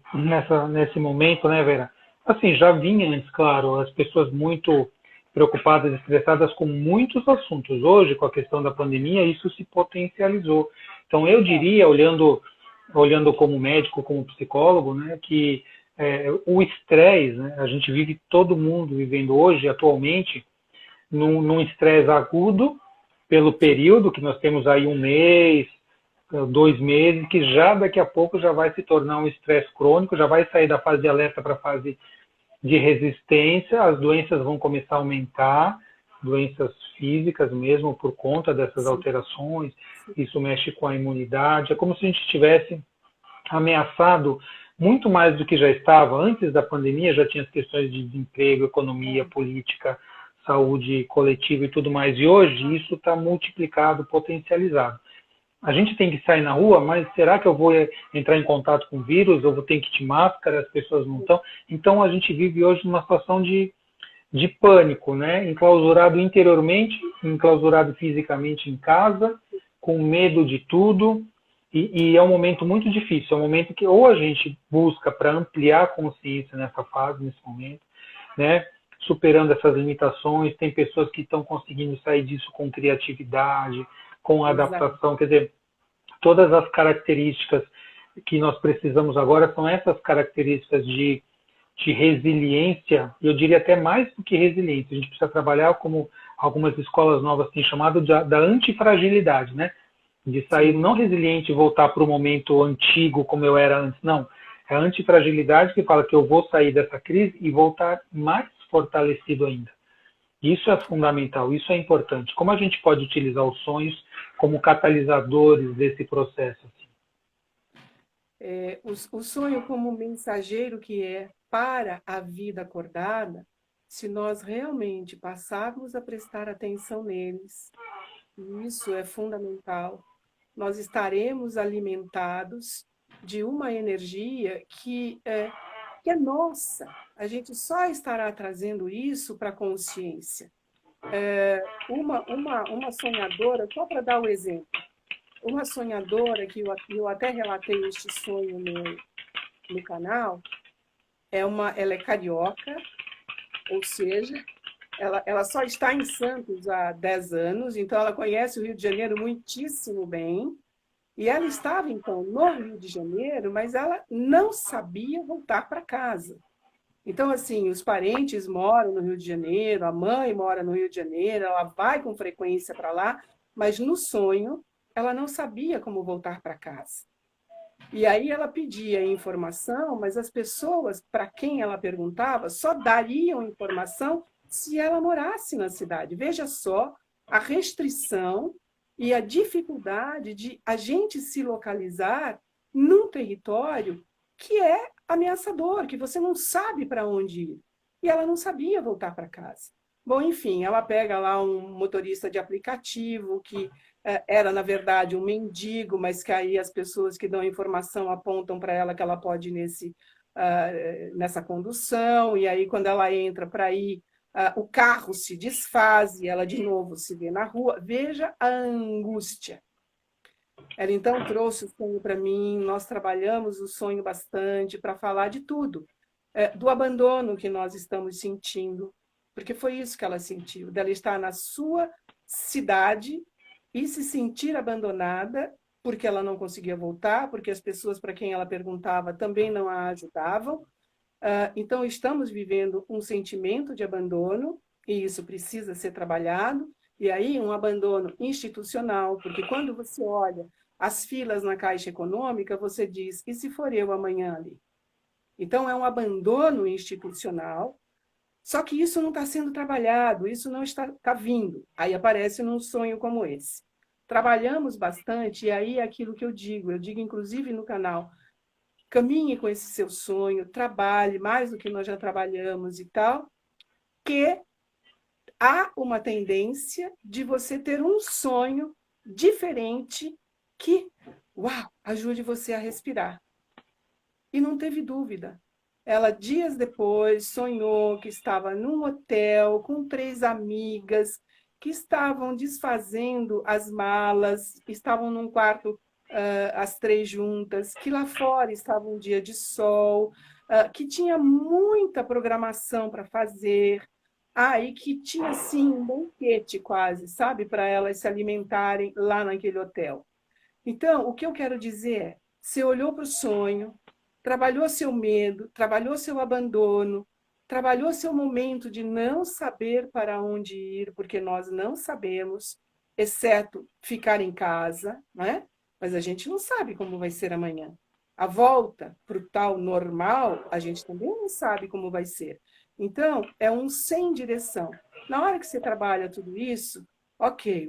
nesse momento, né, Vera? Assim, já vinha antes, claro, as pessoas muito preocupadas, estressadas com muitos assuntos. Hoje, com a questão da pandemia, isso se potencializou. Então, eu diria, olhando como médico, como psicólogo, né, que o estresse, né, a gente vive, todo mundo vivendo hoje, atualmente, num estresse agudo, pelo período que nós temos aí 1 mês, 2 meses, que já daqui a pouco já vai se tornar um estresse crônico, já vai sair da fase de alerta para a fase de resistência, as doenças vão começar a aumentar, doenças físicas mesmo, por conta dessas alterações, isso mexe com a imunidade, é como se a gente estivesse ameaçado muito mais do que já estava. Antes da pandemia já tinha as questões de desemprego, economia, política, saúde coletiva e tudo mais. E hoje isso está multiplicado, potencializado. A gente tem que sair na rua, mas será que eu vou entrar em contato com o vírus? Eu vou ter que ir de máscara, as pessoas não estão. Então a gente vive hoje numa situação de pânico, né? Enclausurado interiormente, enclausurado fisicamente em casa, com medo de tudo. E é um momento muito difícil, é um momento que ou a gente busca para ampliar a consciência nessa fase, nesse momento, né? Superando essas limitações, tem pessoas que estão conseguindo sair disso com criatividade, com adaptação, quer dizer, todas as características que nós precisamos agora são essas características de resiliência, eu diria até mais do que resiliência, a gente precisa trabalhar como algumas escolas novas têm chamado da antifragilidade, né? De sair não resiliente e voltar para o momento antigo como eu era antes, não. É a antifragilidade que fala que eu vou sair dessa crise e voltar mais fortalecido ainda. Isso é fundamental, isso é importante. Como a gente pode utilizar os sonhos como catalisadores desse processo? O sonho como mensageiro que é para a vida acordada, se nós realmente passarmos a prestar atenção neles, isso é fundamental, nós estaremos alimentados de uma energia que é nossa. A gente só estará trazendo isso para a consciência. Uma sonhadora, só para dar o exemplo, uma sonhadora que eu até relatei este sonho no canal, ela é carioca, ou seja, ela só está em Santos há 10 anos, então ela conhece o Rio de Janeiro muitíssimo bem, e ela estava, então, no Rio de Janeiro, mas ela não sabia voltar para casa. Então, assim, os parentes moram no Rio de Janeiro, a mãe mora no Rio de Janeiro, ela vai com frequência para lá, mas no sonho ela não sabia como voltar para casa. E aí ela pedia informação, mas as pessoas para quem ela perguntava só dariam informação se ela morasse na cidade. Veja só a restrição e a dificuldade de a gente se localizar num território que é ameaçador, que você não sabe para onde ir. E ela não sabia voltar para casa. Bom, enfim, ela pega lá um motorista de aplicativo que era, na verdade, um mendigo, mas que aí as pessoas que dão informação apontam para ela que ela pode ir nessa condução, e aí quando ela entra para ir, o carro se desfaz e ela de novo se vê na rua. Veja a angústia. Ela então trouxe o sonho para mim, nós trabalhamos o sonho bastante para falar de tudo, do abandono que nós estamos sentindo, porque foi isso que ela sentiu, dela estar na sua cidade e se sentir abandonada, porque ela não conseguia voltar, porque as pessoas para quem ela perguntava também não a ajudavam. Então, estamos vivendo um sentimento de abandono, e isso precisa ser trabalhado, e aí um abandono institucional, porque quando você olha as filas na Caixa Econômica, você diz, e se for eu amanhã ali? Então, é um abandono institucional, só que isso não está sendo trabalhado, isso não está vindo. Aí aparece num sonho como esse. Trabalhamos bastante, e aí é aquilo que eu digo inclusive no canal, caminhe com esse seu sonho, trabalhe mais do que nós já trabalhamos e tal, que há uma tendência de você ter um sonho diferente que, ajude você a respirar. E não teve dúvida. Ela, dias depois, sonhou que estava num hotel com 3 amigas que estavam desfazendo as malas, estavam num quarto as 3 juntas, que lá fora estava um dia de sol, que tinha muita programação para fazer, e que tinha, assim, um banquete quase, sabe, para elas se alimentarem lá naquele hotel. Então, o que eu quero dizer é, você olhou para o sonho, trabalhou seu medo, trabalhou seu abandono, trabalhou seu momento de não saber para onde ir, porque nós não sabemos, exceto ficar em casa, né? Mas a gente não sabe como vai ser amanhã. A volta para o tal normal, a gente também não sabe como vai ser. Então, é um sem direção. Na hora que você trabalha tudo isso, ok,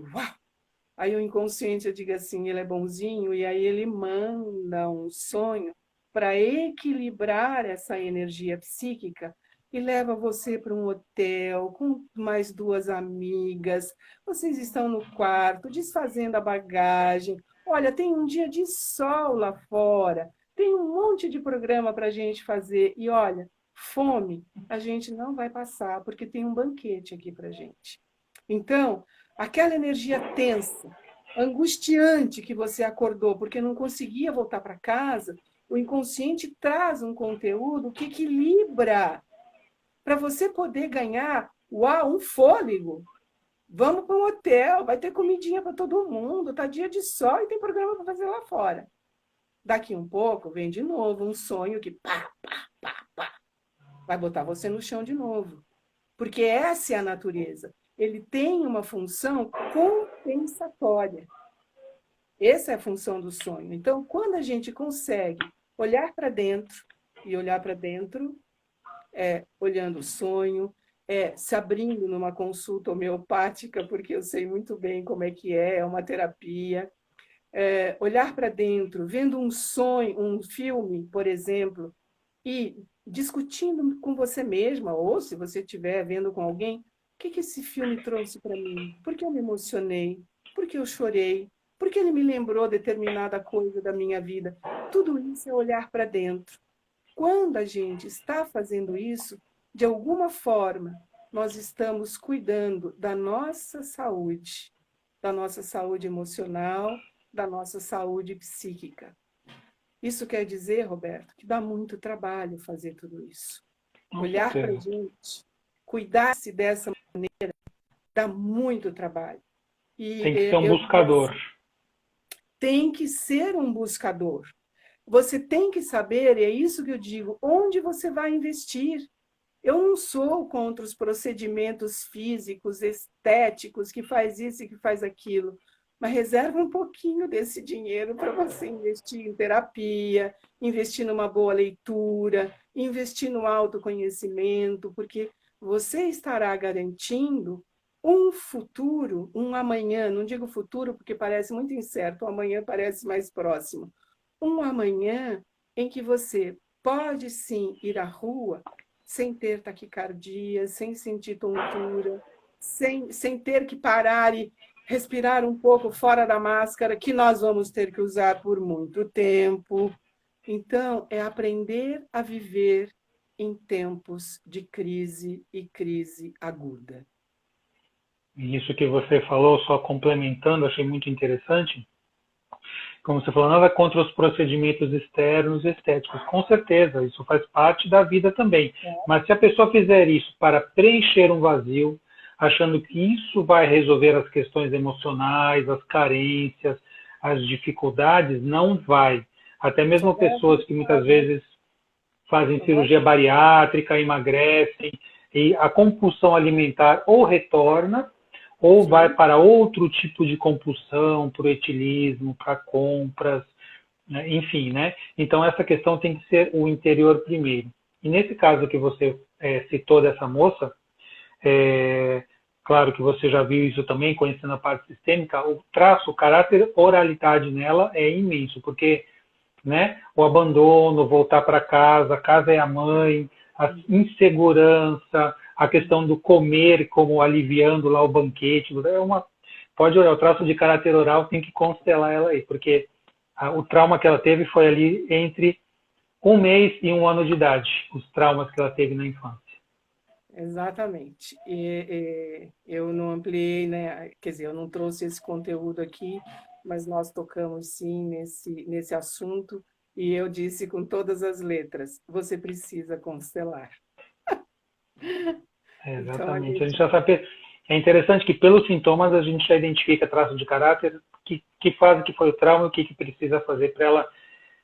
aí o inconsciente, eu digo assim, ele é bonzinho, e aí ele manda um sonho para equilibrar essa energia psíquica e leva você para um hotel com mais duas amigas. Vocês estão no quarto, desfazendo a bagagem. Olha, tem um dia de sol lá fora, tem um monte de programa para a gente fazer. E olha, fome a gente não vai passar, porque tem um banquete aqui para a gente. Então, aquela energia tensa, angustiante que você acordou porque não conseguia voltar para casa, o inconsciente traz um conteúdo que equilibra para você poder ganhar, uau, um fôlego. Vamos para um hotel, vai ter comidinha para todo mundo, tá dia de sol e tem programa para fazer lá fora. Daqui um pouco vem de novo um sonho que pá, pá, pá, pá, vai botar você no chão de novo. Porque essa é a natureza. Ele tem uma função compensatória. Essa é a função do sonho. Então, quando a gente consegue olhar para dentro, e olhar para dentro olhando o sonho, se abrindo numa consulta homeopática, porque eu sei muito bem como é uma terapia, olhar para dentro, vendo um sonho, um filme, por exemplo, e discutindo com você mesma, ou se você estiver vendo com alguém, o que esse filme trouxe para mim? Por que eu me emocionei? Por que eu chorei? Por que ele me lembrou determinada coisa da minha vida? Tudo isso é olhar para dentro. Quando a gente está fazendo isso, de alguma forma, nós estamos cuidando da nossa saúde emocional, da nossa saúde psíquica. Isso quer dizer, Roberto, que dá muito trabalho fazer tudo isso. Olhar para a gente, cuidar-se dessa maneira, dá muito trabalho. E tem que ser um buscador. Tem que ser um buscador. Você tem que saber, e é isso que eu digo, onde você vai investir. Eu não sou contra os procedimentos físicos, estéticos, que faz isso e que faz aquilo, mas reserva um pouquinho desse dinheiro para você investir em terapia, investir numa boa leitura, investir no autoconhecimento, porque você estará garantindo um futuro, um amanhã, não digo futuro porque parece muito incerto, o amanhã parece mais próximo, um amanhã em que você pode sim ir à rua sem ter taquicardia, sem sentir tontura, sem ter que parar e respirar um pouco fora da máscara, que nós vamos ter que usar por muito tempo. Então, é aprender a viver em tempos de crise e crise aguda. Isso que você falou, só complementando, achei muito interessante. Como você falou, nada contra os procedimentos externos e estéticos. Com certeza, isso faz parte da vida também. Mas se a pessoa fizer isso para preencher um vazio, achando que isso vai resolver as questões emocionais, as carências, as dificuldades, não vai. Até mesmo pessoas que muitas vezes fazem cirurgia bariátrica, emagrecem, e a compulsão alimentar ou retorna, ou sim, vai para outro tipo de compulsão, para o etilismo, para compras, né? Enfim, né? Então essa questão tem que ser o interior primeiro. E nesse caso que você citou dessa moça, claro que você já viu isso também, conhecendo a parte sistêmica, o traço, o caráter oralidade nela é imenso, porque, né, o abandono, voltar para casa, a casa é a mãe, a insegurança, a questão do comer como aliviando lá o banquete, pode olhar, o traço de caráter oral tem que constelar ela aí, porque o trauma que ela teve foi ali entre 1 mês e 1 ano de idade, os traumas que ela teve na infância. Exatamente. Eu não ampliei, né? Quer dizer, eu não trouxe esse conteúdo aqui, mas nós tocamos sim nesse assunto, e eu disse com todas as letras, você precisa constelar. Exatamente. Então, a gente já sabe. É interessante que pelos sintomas a gente já identifica traços de caráter que fazem que foi o trauma e o que precisa fazer para ela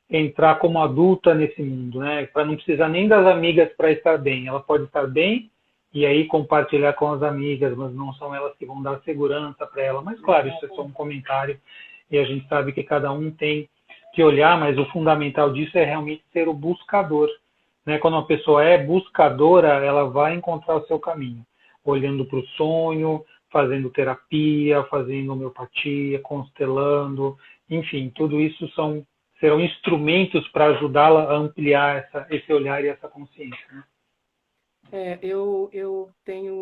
entrar como adulta nesse mundo, né? Para não precisar nem das amigas para estar bem. Ela pode estar bem e aí compartilhar com as amigas, mas não são elas que vão dar segurança para ela. Mas claro, isso é só um comentário e a gente sabe que cada um tem que olhar, mas o fundamental disso é realmente ser o buscador. Né? Quando uma pessoa é buscadora, ela vai encontrar o seu caminho, olhando para o sonho, fazendo terapia, fazendo homeopatia, constelando, enfim, tudo isso são serão instrumentos para ajudá-la a ampliar esse olhar e essa consciência, né? Eu tenho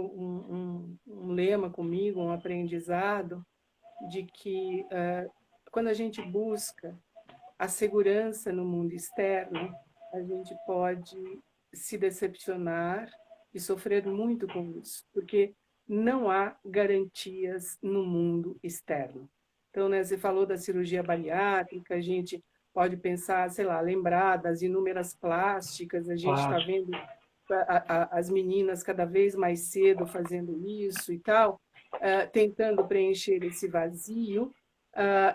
um lema comigo, um aprendizado, de que quando a gente busca a segurança no mundo externo, a gente pode se decepcionar e sofrer muito com isso, porque não há garantias no mundo externo. Então, né, você falou da cirurgia bariátrica, a gente pode pensar, sei lá, lembrar das inúmeras plásticas, a gente está Claro. vendo as meninas cada vez mais cedo fazendo isso e tal, tentando preencher esse vazio.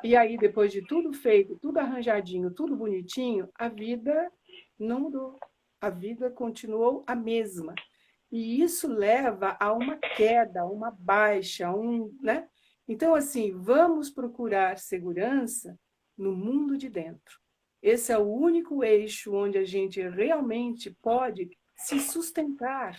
E aí, depois de tudo feito, tudo arranjadinho, tudo bonitinho, a vida não mudou. A vida continuou a mesma. E isso leva a uma queda, a uma baixa, né? Então, assim, vamos procurar segurança no mundo de dentro. Esse é o único eixo onde a gente realmente pode se sustentar.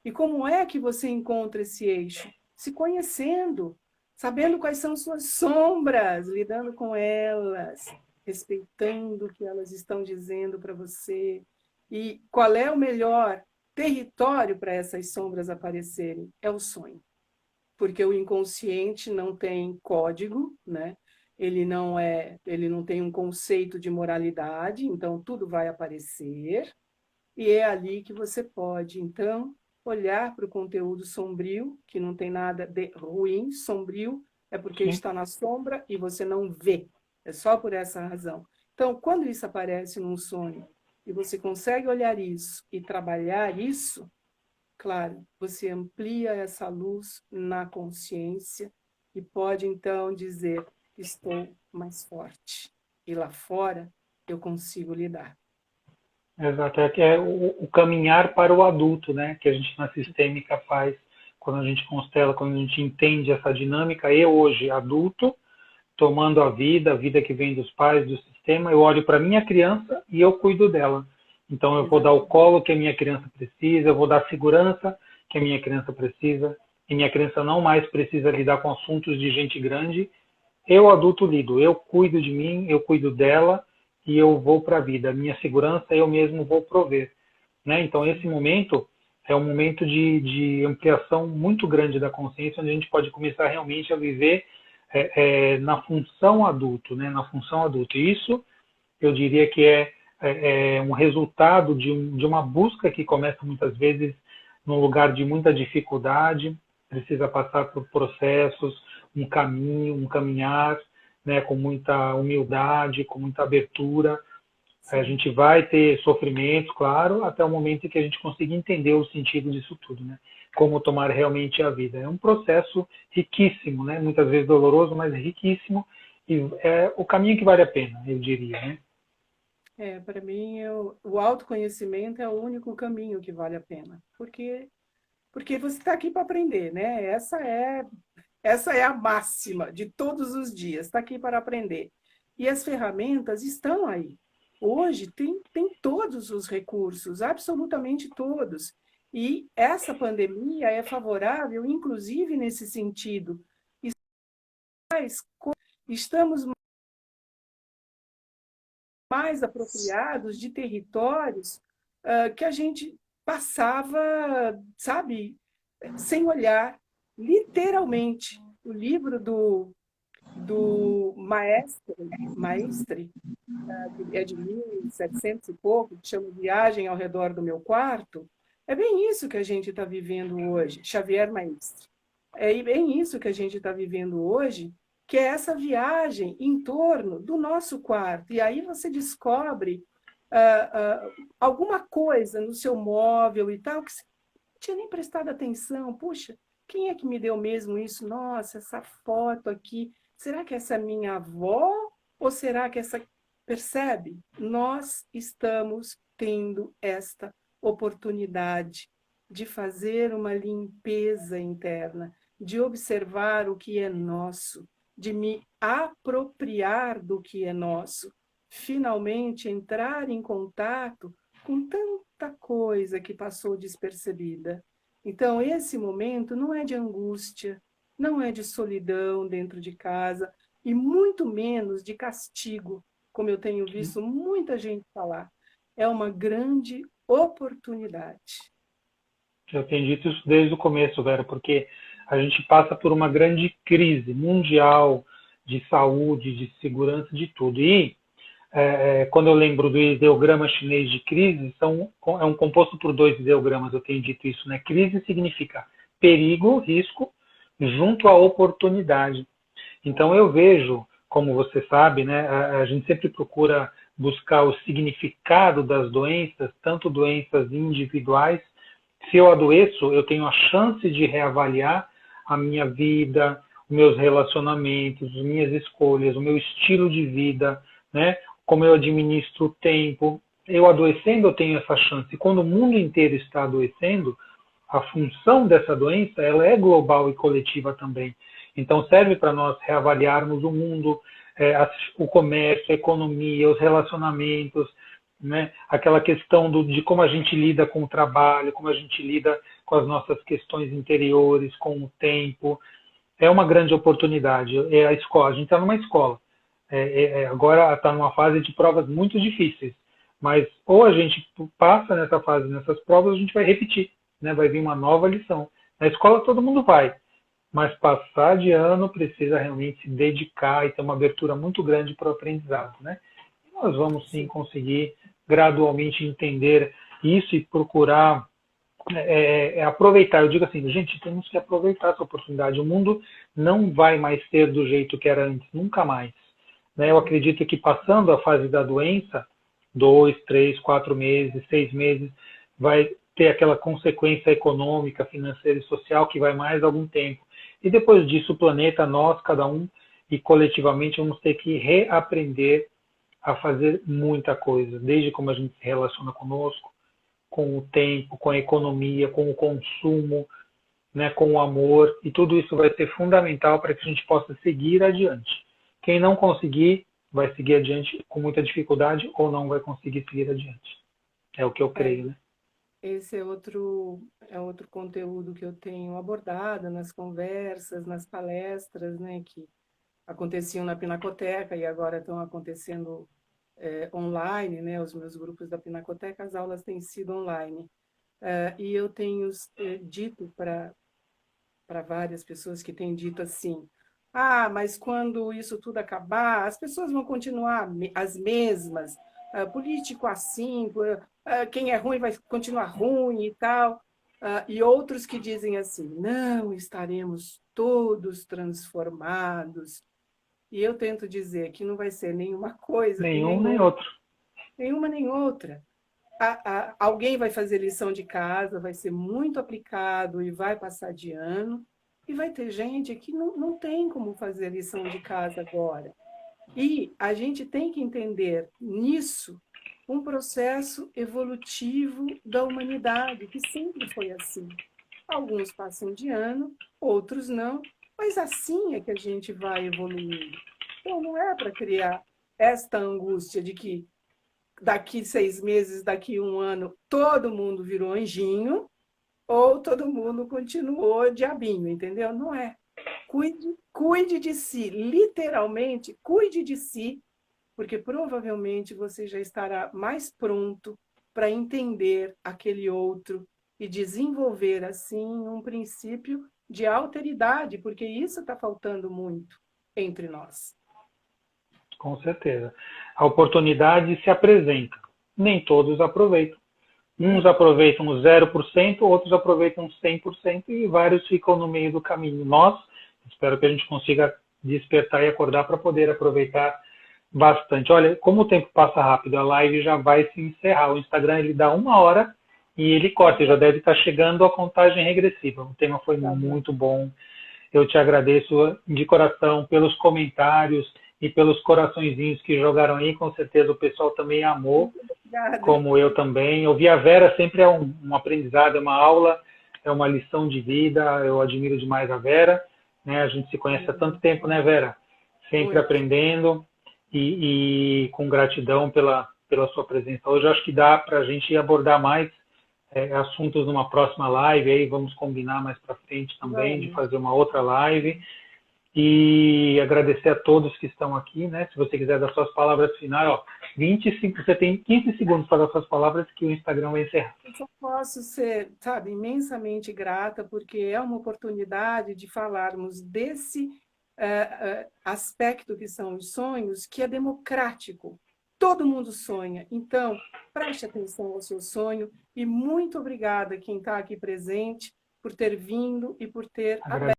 E como é que você encontra esse eixo? Se conhecendo, sabendo quais são suas sombras, lidando com elas, respeitando o que elas estão dizendo para você. E qual é o melhor território para essas sombras aparecerem? É o sonho. Porque o inconsciente não tem código, né? Ele não tem um conceito de moralidade, então tudo vai aparecer. E é ali que você pode, então, olhar para o conteúdo sombrio, que não tem nada de ruim, sombrio é porque Sim. está na sombra e você não vê. É só por essa razão. Então, quando isso aparece num sonho e você consegue olhar isso e trabalhar isso, claro, você amplia essa luz na consciência e pode, então, dizer: estou mais forte. E lá fora eu consigo lidar. Exato, é o caminhar para o adulto, né? Que a gente na sistêmica faz quando a gente constela, quando a gente entende essa dinâmica. Eu hoje, adulto, tomando a vida que vem dos pais, do sistema, eu olho para minha criança e eu cuido dela. Então eu vou dar o colo que a minha criança precisa, eu vou dar a segurança que a minha criança precisa, e minha criança não mais precisa lidar com assuntos de gente grande. Eu, adulto, lido, eu cuido de mim, eu cuido dela e eu vou para a vida. A minha segurança eu mesmo vou prover, né? Então esse momento é um momento de ampliação muito grande da consciência, onde a gente pode começar realmente a viver na função adulto, né? Na função adulto. E isso, eu diria que é um resultado de uma busca que começa muitas vezes num lugar de muita dificuldade, precisa passar por processos, um caminho, um caminhar, né? Com muita humildade, com muita abertura. A gente vai ter sofrimentos, claro, até o momento em que a gente consiga entender o sentido disso tudo, né? Como tomar realmente a vida. É um processo riquíssimo, né? Muitas vezes doloroso, mas riquíssimo, e é o caminho que vale a pena, eu diria, né? Para mim, o autoconhecimento é o único caminho que vale a pena, porque você está aqui para aprender, né? Essa é a máxima de todos os dias, está aqui para aprender. E as ferramentas estão aí. Hoje tem todos os recursos, absolutamente todos. E essa pandemia é favorável, inclusive nesse sentido. Estamos mais apropriados de territórios que a gente passava, sabe, sem olhar, literalmente. O livro do Maestre, que é de 1700 e pouco, que chama Viagem ao Redor do Meu Quarto, é bem isso que a gente está vivendo hoje, Xavier Maestre. É bem isso que a gente está vivendo hoje, que é essa viagem em torno do nosso quarto. E aí você descobre alguma coisa no seu móvel e tal, que você não tinha nem prestado atenção. Puxa, quem é que me deu mesmo isso? Nossa, essa foto aqui, será que essa é minha avó? Ou será que essa... Percebe? Nós estamos tendo esta oportunidade de fazer uma limpeza interna, de observar o que é nosso, de me apropriar do que é nosso, finalmente entrar em contato com tanta coisa que passou despercebida. Então, esse momento não é de angústia, não é de solidão dentro de casa, e muito menos de castigo. como eu tenho visto muita gente falar, é uma grande oportunidade. Eu tenho dito isso desde o começo, Vera, porque a gente passa por uma grande crise mundial de saúde, de segurança, de tudo. E quando eu lembro do ideograma chinês de crise, é um composto por 2 ideogramas, eu tenho dito isso, né? Crise significa perigo, risco, junto à oportunidade. Então eu vejo, como você sabe, né, a gente sempre procura buscar o significado das doenças, tanto doenças individuais. Se eu adoeço, eu tenho a chance de reavaliar a minha vida, os meus relacionamentos, as minhas escolhas, o meu estilo de vida, né? Como eu administro o tempo. Eu adoecendo, eu tenho essa chance. E quando o mundo inteiro está adoecendo, a função dessa doença ela é global e coletiva também. Então serve para nós reavaliarmos o mundo, o comércio, a economia, os relacionamentos, né? Aquela questão de como a gente lida com o trabalho, como a gente lida com as nossas questões interiores, com o tempo. É uma grande oportunidade. É a escola. A gente está numa escola. Agora está numa fase de provas muito difíceis. Mas ou a gente passa nessa fase, nessas provas, a gente vai repetir, né? Vai vir uma nova lição. Na escola todo mundo vai, mas passar de ano precisa realmente se dedicar e ter uma abertura muito grande para o aprendizado, né? E nós vamos sim conseguir gradualmente entender isso e procurar aproveitar. Eu digo assim, gente, temos que aproveitar essa oportunidade. O mundo não vai mais ser do jeito que era antes, nunca mais. Né? Eu acredito que passando a fase da doença, 2, 3, 4 meses, 6 meses, vai ter aquela consequência econômica, financeira e social que vai mais algum tempo. E depois disso, o planeta, nós, cada um, e coletivamente, vamos ter que reaprender a fazer muita coisa, desde como a gente se relaciona conosco, com o tempo, com a economia, com o consumo, né, com o amor, e tudo isso vai ser fundamental para que a gente possa seguir adiante. Quem não conseguir, vai seguir adiante com muita dificuldade ou não vai conseguir seguir adiante. É o que eu creio, né? Esse é outro conteúdo que eu tenho abordado nas conversas, nas palestras, né, que aconteciam na Pinacoteca e agora estão acontecendo online, né, os meus grupos da Pinacoteca, as aulas têm sido online. E eu tenho dito para várias pessoas que têm dito assim, mas quando isso tudo acabar, as pessoas vão continuar as mesmas, político assim, quem é ruim vai continuar ruim e tal. E outros que dizem assim, não, estaremos todos transformados. E eu tento dizer que não vai ser nenhuma coisa e Nenhum nem outro. Nenhuma nem outra. Alguém vai fazer lição de casa, vai ser muito aplicado e vai passar de ano. E vai ter gente que não tem como fazer lição de casa agora. E a gente tem que entender nisso um processo evolutivo da humanidade, que sempre foi assim. Alguns passam de ano, outros não, mas assim é que a gente vai evoluindo. Então, não é para criar esta angústia de que daqui 6 meses, daqui 1 ano, todo mundo virou anjinho ou todo mundo continuou diabinho, entendeu? Não é. Cuide de si, literalmente, cuide de si, porque provavelmente você já estará mais pronto para entender aquele outro e desenvolver, assim, um princípio de alteridade, porque isso está faltando muito entre nós. Com certeza. A oportunidade se apresenta. Nem todos aproveitam. Uns aproveitam 0%, outros aproveitam 100% e vários ficam no meio do caminho. Nós, espero que a gente consiga despertar e acordar para poder aproveitar bastante. Olha, como o tempo passa rápido, a live já vai se encerrar. O Instagram ele dá 1 hora e ele corta, já deve estar chegando a contagem regressiva. O tema foi muito bom. Eu te agradeço de coração pelos comentários e pelos coraçõezinhos que jogaram aí. Com certeza o pessoal também amou, como eu também. Ouvir a Vera sempre é um aprendizado, é uma aula, é uma lição de vida. Eu admiro demais a Vera. Né? A gente se conhece há tanto tempo, né, Vera? Sempre aprendendo e com gratidão pela sua presença hoje. Eu acho que dá para a gente abordar mais assuntos numa próxima live. Aí vamos combinar mais para frente também de fazer uma outra live. e agradecer a todos que estão aqui, né? Se você quiser dar suas palavras finais, ó, 25, você tem 15 segundos para dar suas palavras que o Instagram vai encerrar. Eu só posso ser, sabe, imensamente grata, porque é uma oportunidade de falarmos desse aspecto que são os sonhos, que é democrático. Todo mundo sonha. Então, preste atenção ao seu sonho e muito obrigada quem está aqui presente por ter vindo e por ter aberto